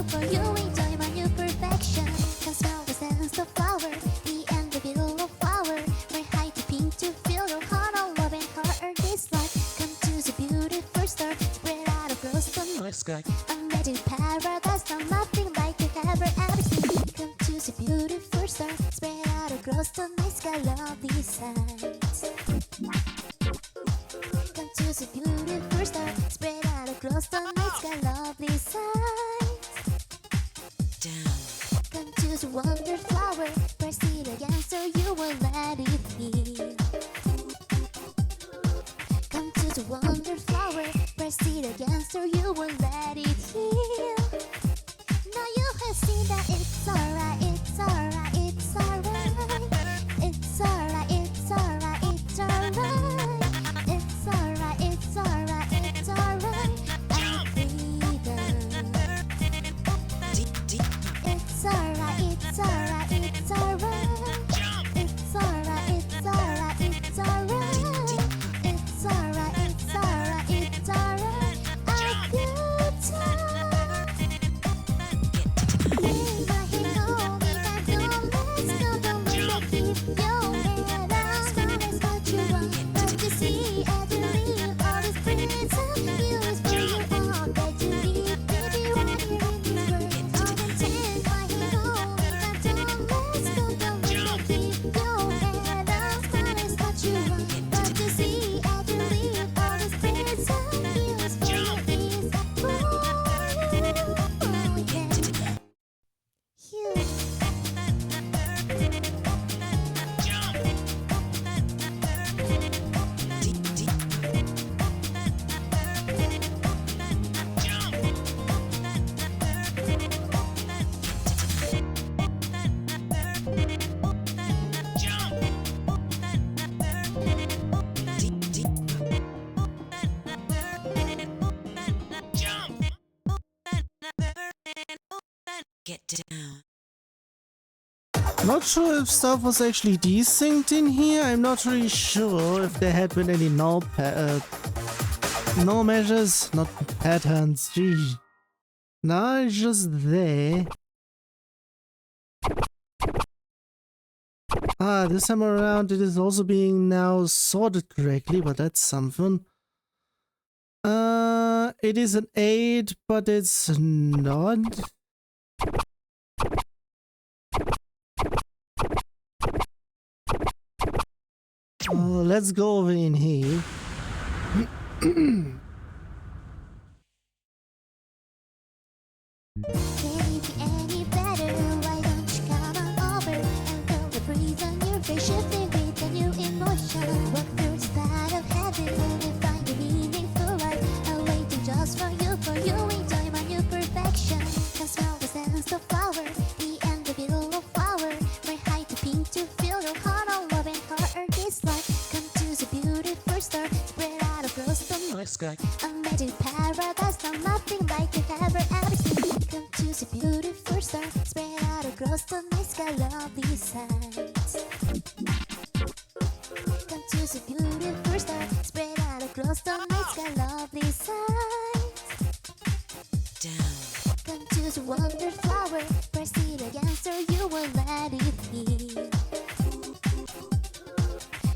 enjoy my new perfection. Can smell the sense of flower, the end the middle of flower. My height to pink to feel your heart on love and heart or dislike. Come to the beautiful star, spread out across the night sky. I'm ready to paradise, now nothing like you ever seen. Come to the beautiful star, spread out across the night sky, lovely sights. Come to the beautiful star, spread out across the night sky, lovely sights. Down. Come to the wonder flower, press it again so you will let it heal. Come to the wonder flower, press it again so you will let it heal. Now you have seen that it's alright, it's alright, it's alright. It's alright, it's alright, it's alright. It's alright, it's alright, it's alright. I'm freedom. It's alright, it's alright, it's alright. It's alright, it's alright, it's alright. It's alright, it's alright, it's alright. A good time. In my head, no, we got no let's go, don't make me keep your head down. Smile is what you want, but you see, I believe all this brings up you is for you all that you need. Baby, right here in this world, all the time. My head, no, we got no let's go, don't make me keep your head down. Smile is what you want, but you see, I believe all this brings up you is for you is for you. Get down. Not sure if stuff was actually desynced in here. I'm not really sure if there had been any null measures, not patterns. Gee. No, it's just there. This time around it is also being now sorted correctly, but that's something. It is an 8, but it's not. Let's go over in here. Can it be any better? Why don't you come on over and feel the breeze on your face, shifting with a new emotion. Walk through the path of heaven and find a meaningful life. I'm waiting just for you enjoy my new perfection. Can smell the sense of flower, the end the middle of flower. My height to pink to feel your heart on love and heart or dislike. Come to the beautiful star, spread out across the night sky. I'm ready to paradise, now nothing like you ever seen. Come to the beautiful star, spread out across the night sky, lovely sights. Come to the beautiful star, spread out across the night sky, lovely sights. Down. Come to the wonder flower, press it again so you will let it heal.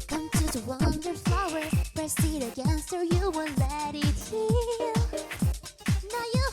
Come to the wonder flower, press it again so you will let it heal. Now you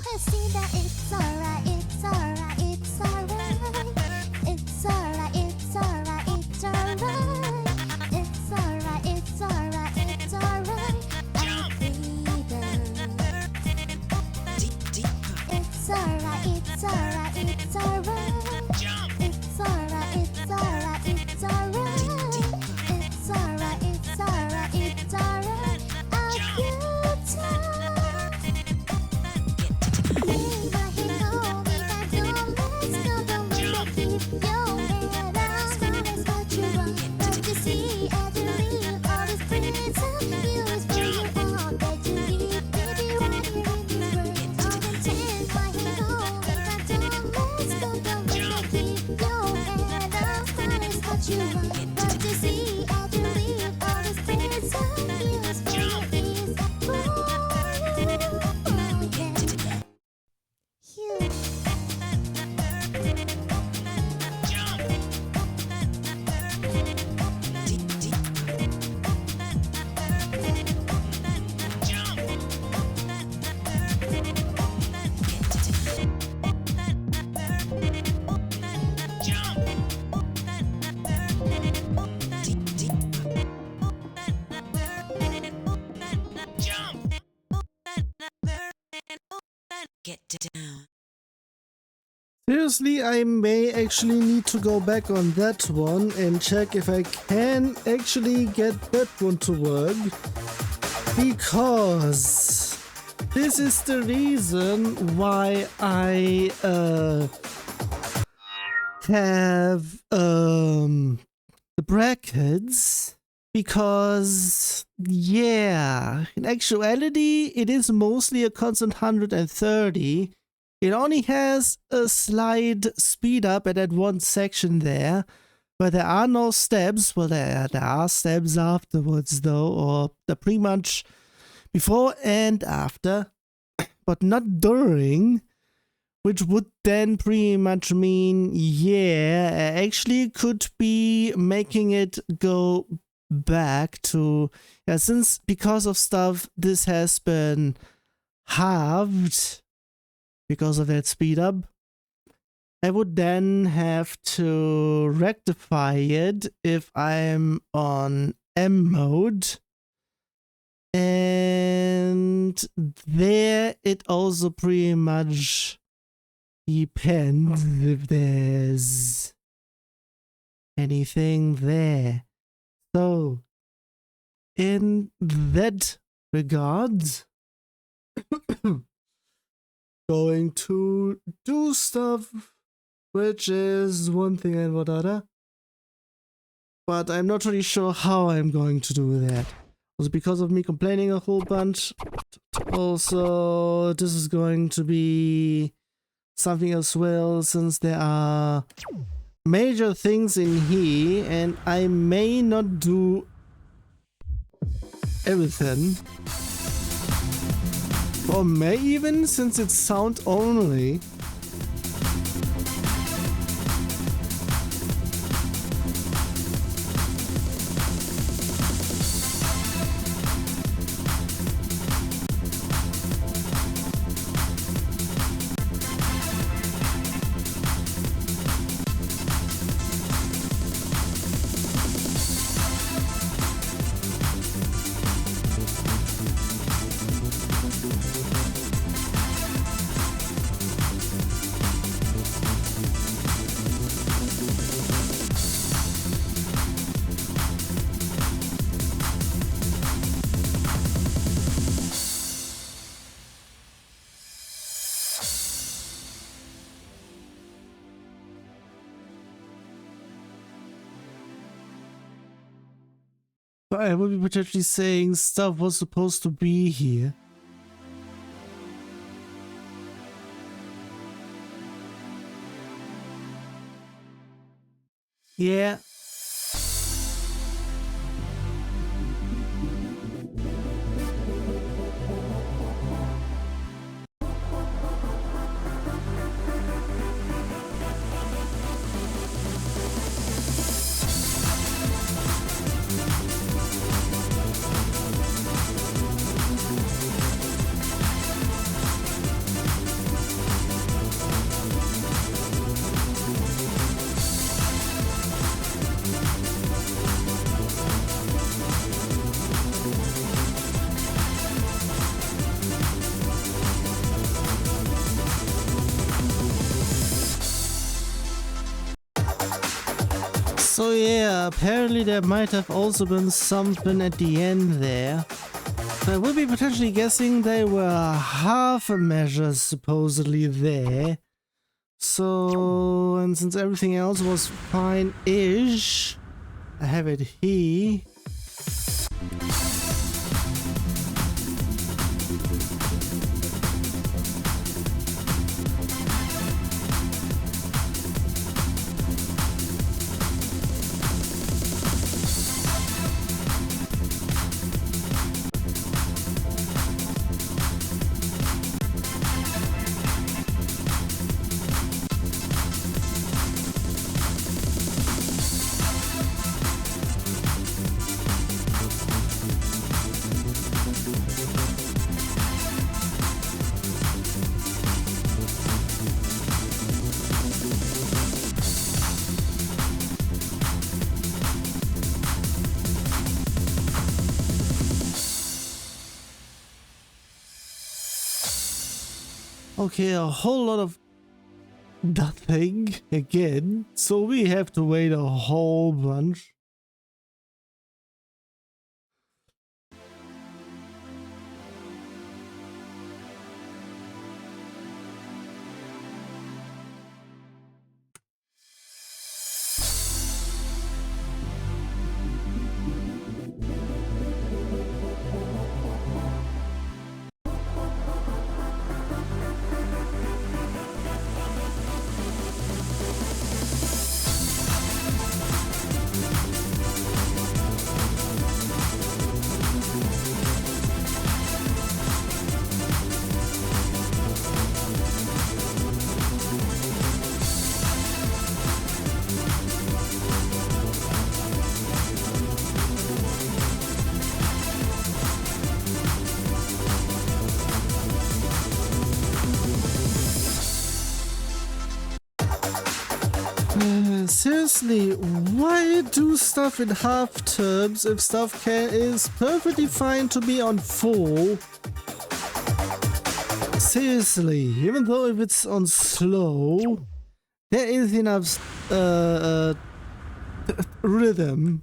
Get down. Seriously, I may actually need to go back on that one and check if I can actually get that one to work. Because this is the reason why I have the brackets. Because, yeah, in actuality, it is mostly a constant 130. It only has a slight speed up at that one section there, but there are no steps. Well, there are steps afterwards though, or they're pretty much before and after, but not during, which would then pretty much mean, yeah, I actually could be making it go back to, yeah, since because of stuff, this has been halved because of that speed up. I would then have to rectify it if I'm on M mode. And there it also pretty much depends if there's anything there. So, in that regard, going to do stuff, which is one thing and what other. But I'm not really sure how I'm going to do that. Also because of me complaining a whole bunch. Also, this is going to be something as well, since there are major things in here, and I may not do everything. Or may even, since it's sound only. I would be potentially saying stuff was supposed to be here. Yeah. So yeah, apparently there might have also been something at the end there. I will be potentially guessing they were half a measure supposedly there. So, and since everything else was fine-ish, I have it here. Okay, a whole lot of nothing again, so we have to wait a whole bunch. Seriously, why do stuff in half terms if stuff is perfectly fine to be on full? Seriously, even though if it's on slow, there is enough rhythm.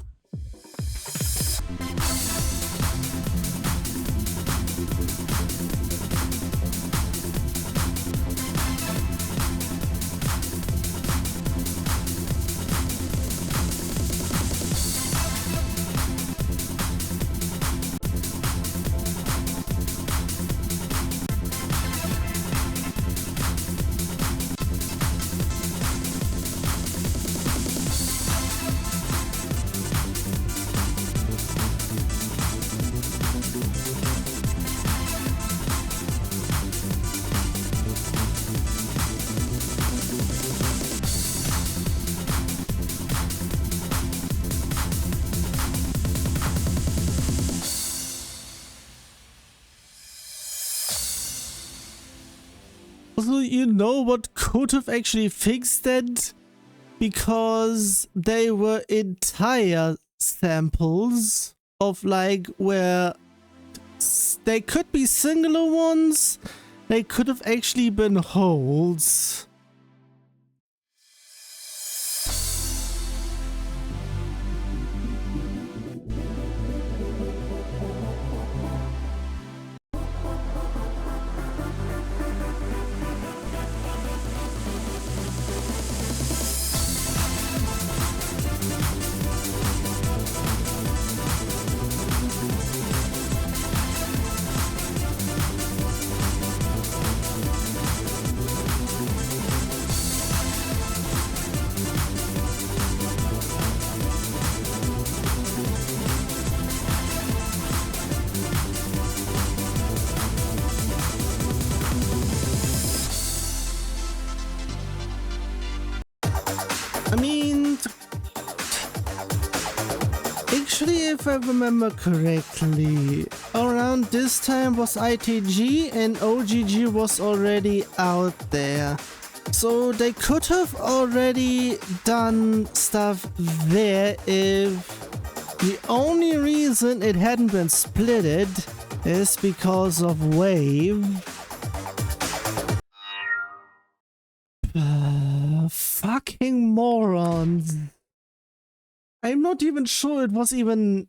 Also, you know what could have actually fixed that? Because they were entire samples of like where they could be singular ones, they could have actually been wholes. I mean, actually, if I remember correctly, around this time was ITG and OGG was already out there. So they could have already done stuff there if the only reason it hadn't been splitted is because of Wave. Fucking morons. I'm not even sure it was even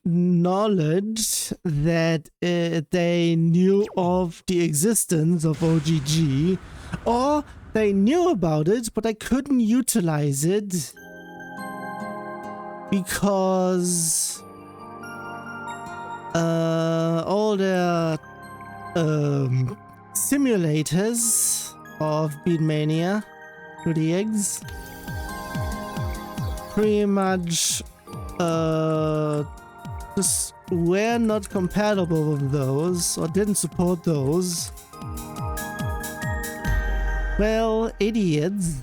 knowledge that they knew of the existence of OGG, or they knew about it but I couldn't utilize it because all their simulators of Beatmania through the eggs pretty much just were not compatible with those or didn't support those. Well, idiots.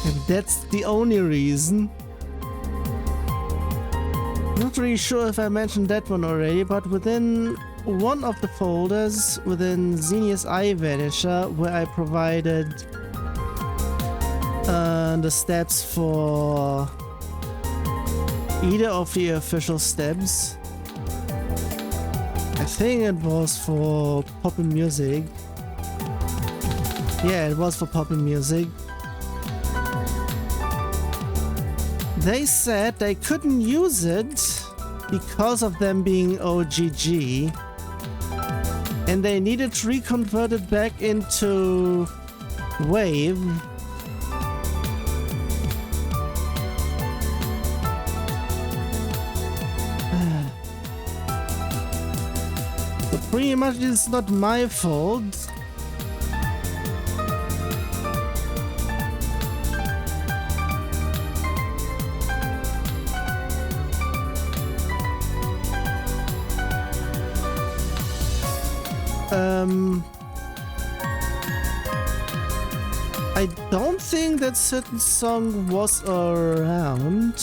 And that's the only reason. Not really sure if I mentioned that one already, but within one of the folders within Xenius iVanisher where I provided the steps for either of the official steps, I think it was for popping music. Yeah, it was for popping music. They said they couldn't use it because of them being OGG, and they needed to reconvert it back into Wave. So pretty much it's not my fault. I don't think that certain song was around.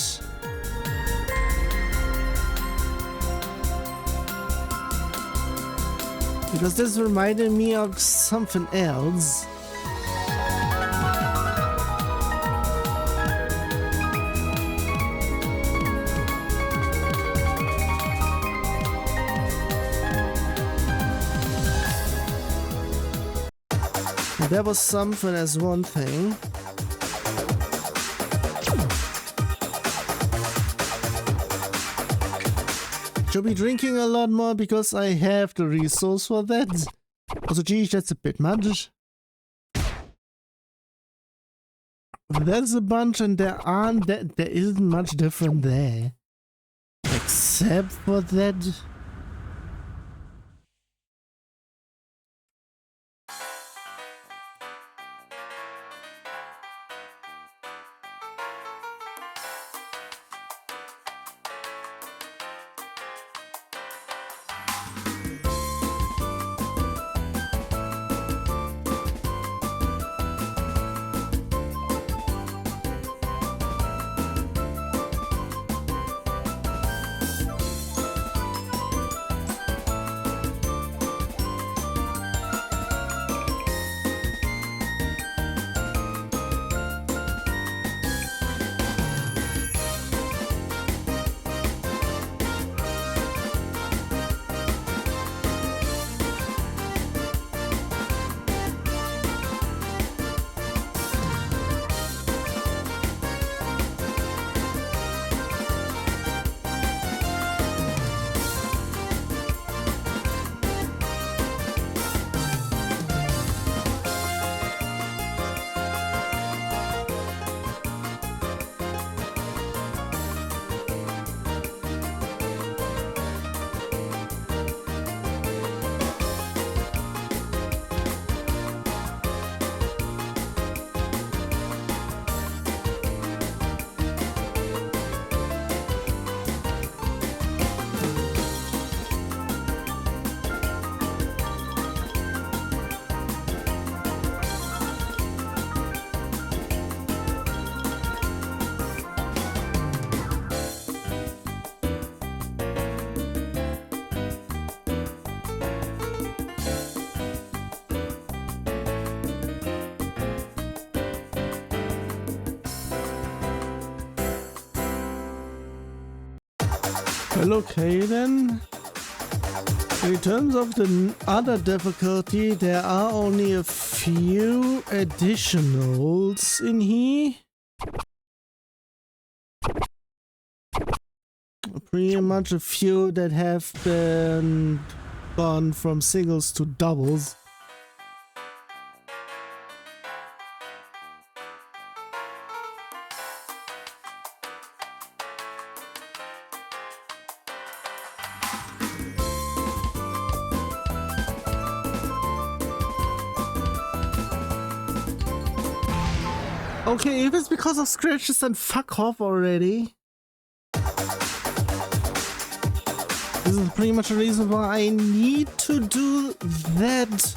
Because this reminded me of something else. There was something as one thing. Should be drinking a lot more because I have the resource for that. Also, geez, that's a bit much. There's a bunch and there isn't much different there. Except for that. Well, okay then. In terms of the other difficulty, there are only a few additionals in here. Pretty much a few that have been gone from singles to doubles. Okay, if it's because of scratches, then fuck off already. This is pretty much the reason why I need to do that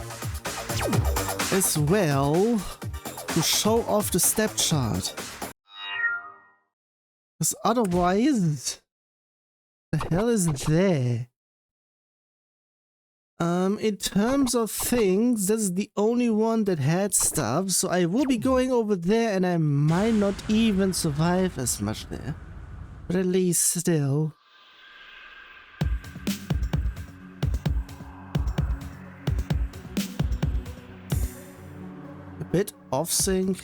as well, to show off the step chart. Because otherwise, the hell is there? In terms of things, this is the only one that had stuff, so I will be going over there and I might not even survive as much there. But at least still. bit off sync.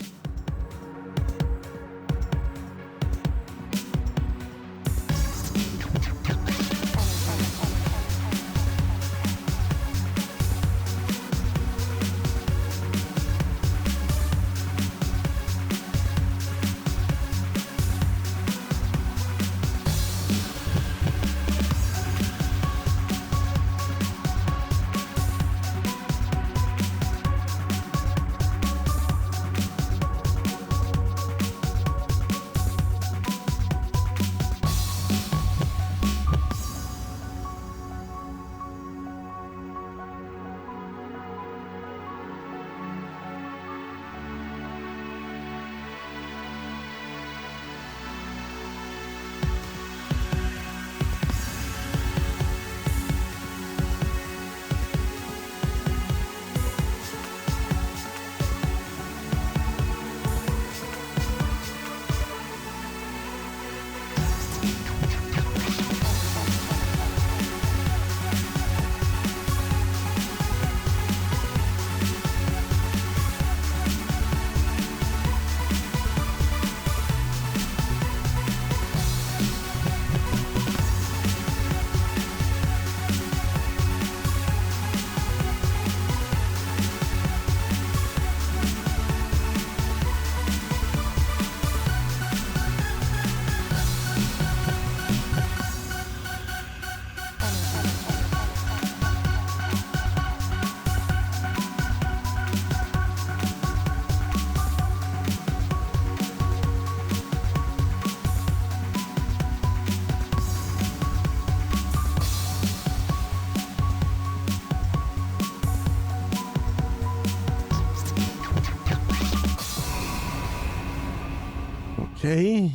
Okay.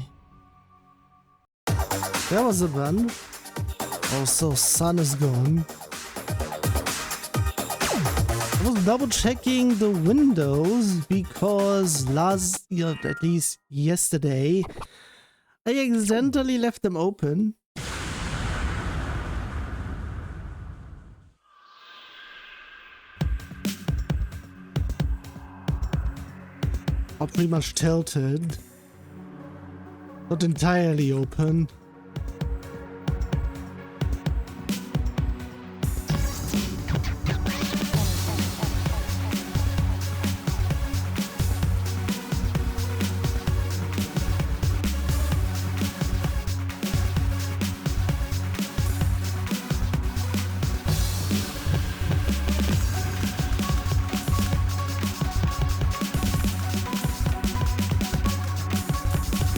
That was a run. Also, sun is gone. I was double checking the windows because at least yesterday, I accidentally left them open. Or pretty much tilted. Not entirely open.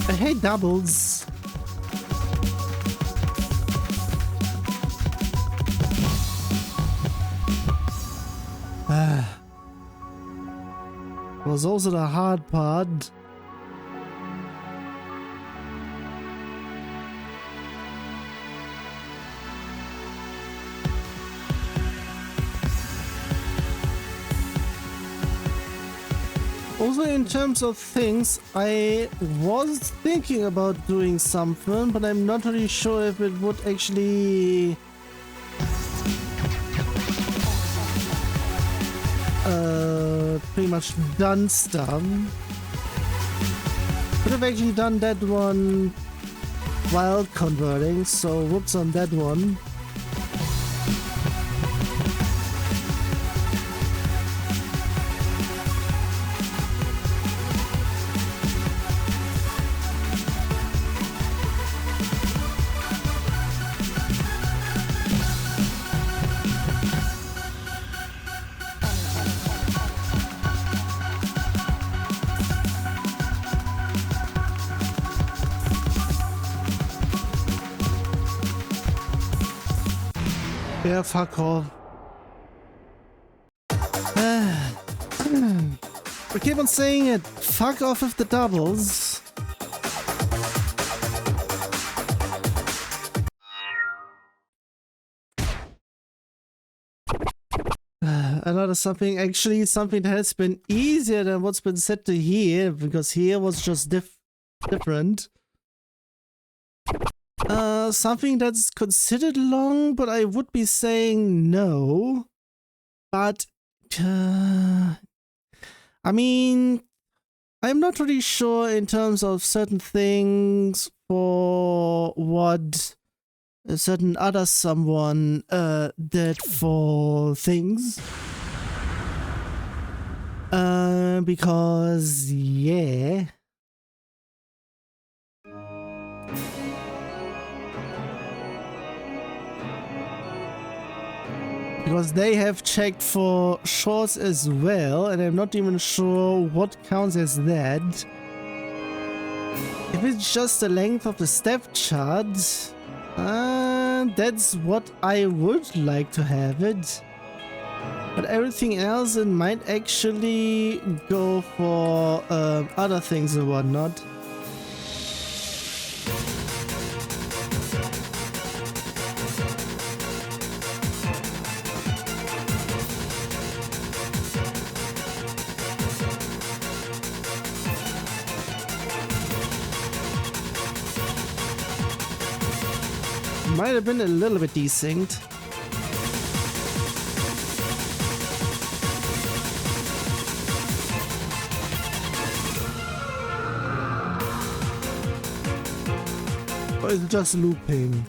I hate doubles. Was also the hard part. Also, in terms of things, I was thinking about doing something, but I'm not really sure if it would actually pretty much done stuff. Could have actually done that one while converting, so whoops on that one. Yeah, fuck off. We keep on saying it. Fuck off with the doubles. Another something that has been easier than what's been said to here, because here was just different. Something that's considered long, but I would be saying no. But I mean, I'm not really sure in terms of certain things for what a certain other someone did for things. Because, yeah. Because they have checked for shorts as well, and I'm not even sure what counts as that. If it's just the length of the step chart, that's what I would like to have it. But everything else, it might actually go for other things and whatnot. Might have been a little bit desynced. Or is it just looping?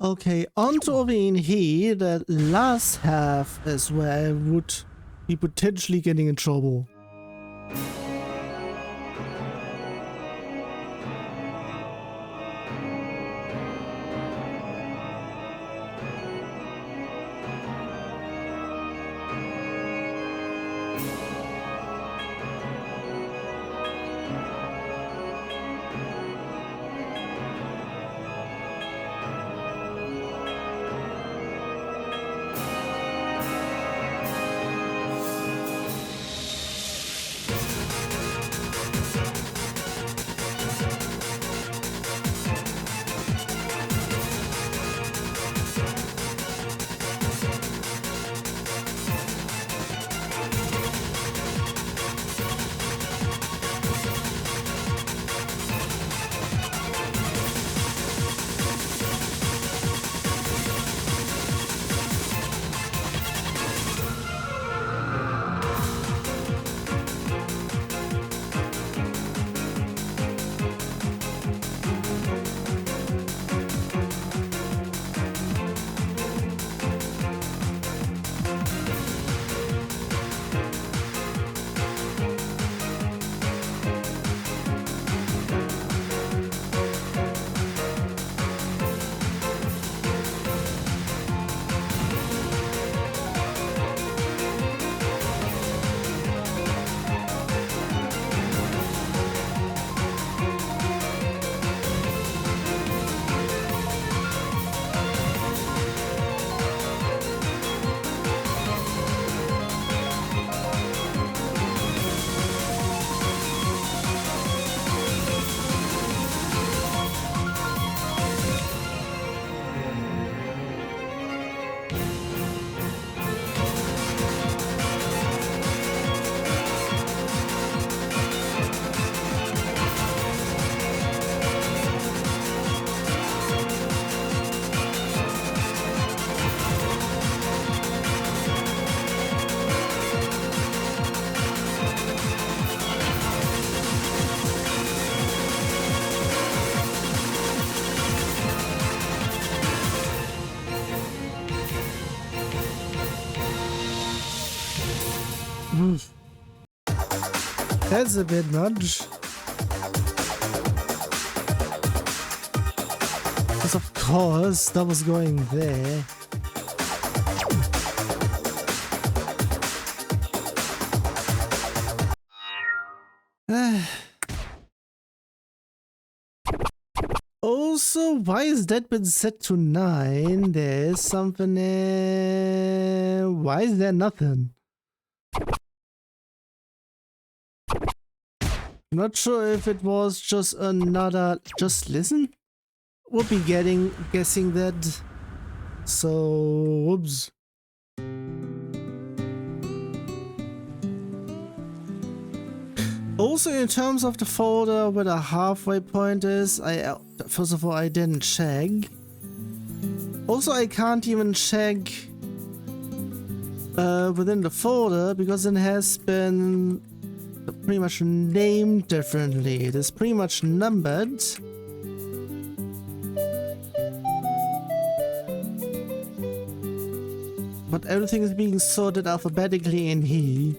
Okay, on to over in here, the last half is where I would be potentially getting in trouble. That's a bit much. Because of course that was going there. Also, why is that been set to 9? There's something there. Why is there nothing? I'm not sure if it was just another just listen. We'll be guessing that. So whoops. Also, in terms of the folder where the halfway point is, first of all, I didn't check. Also, I can't even check within the folder because it has been pretty much named differently. It is pretty much numbered. But everything is being sorted alphabetically in here.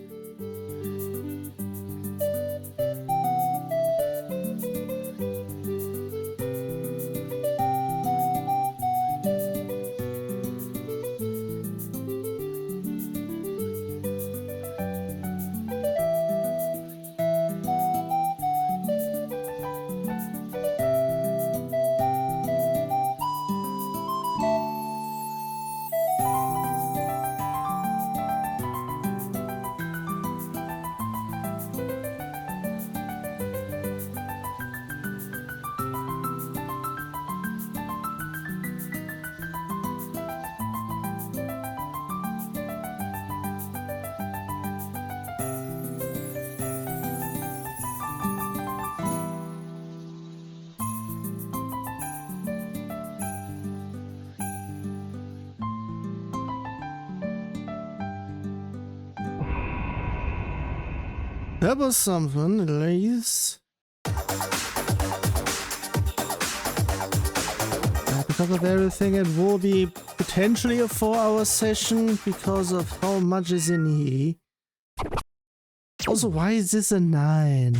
That was something, at least. Because of everything, it will be potentially a 4-hour session because of how much is in here. Also, why is this a 9?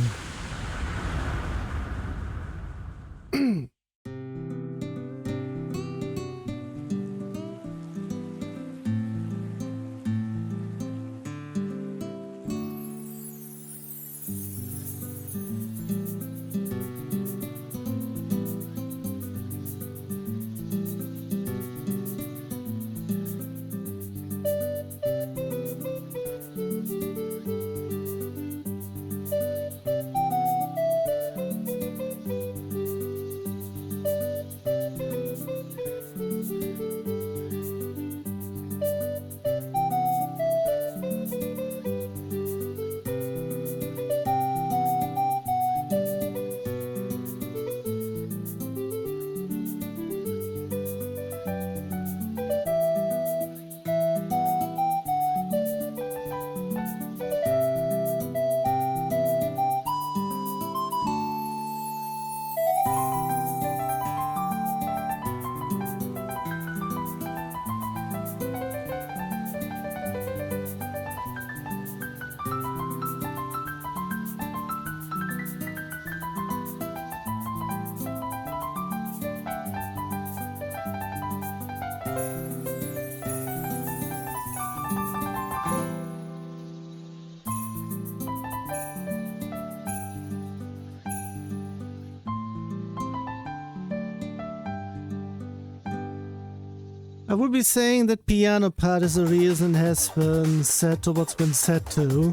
I would be saying that piano part is the reason has been set to what's been set to.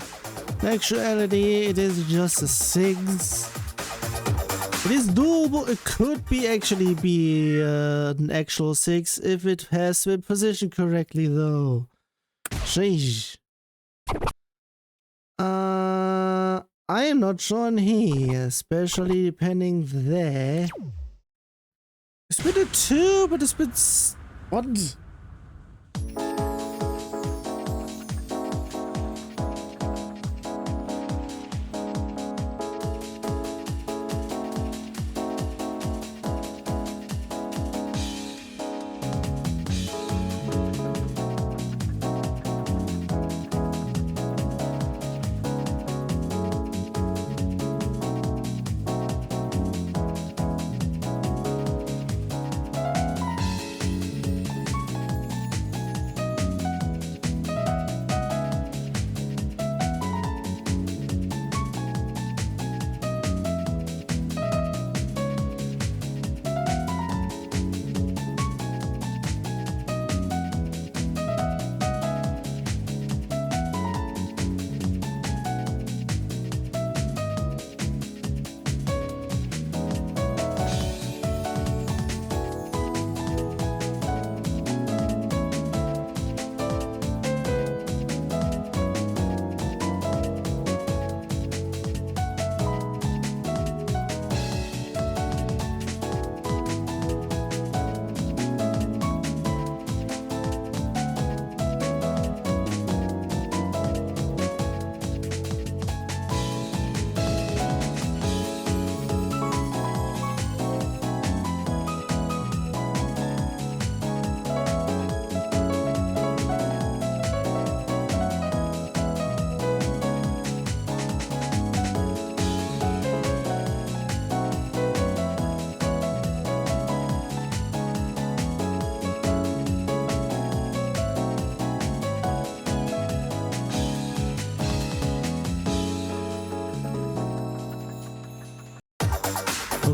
In actuality, it is just a 6. It is doable. It could be actually be an actual 6 if it has been positioned correctly, though. Sheesh. I am not sure on here, especially depending there. It's been a 2, but it's been what?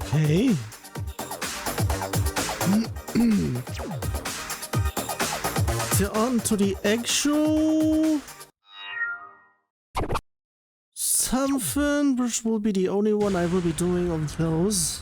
Okay. So on to the actual something, which will be the only one I will be doing of those.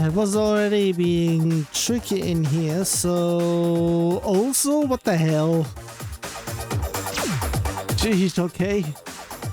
It was already being tricky in here, so also what the hell? Jeez, okay.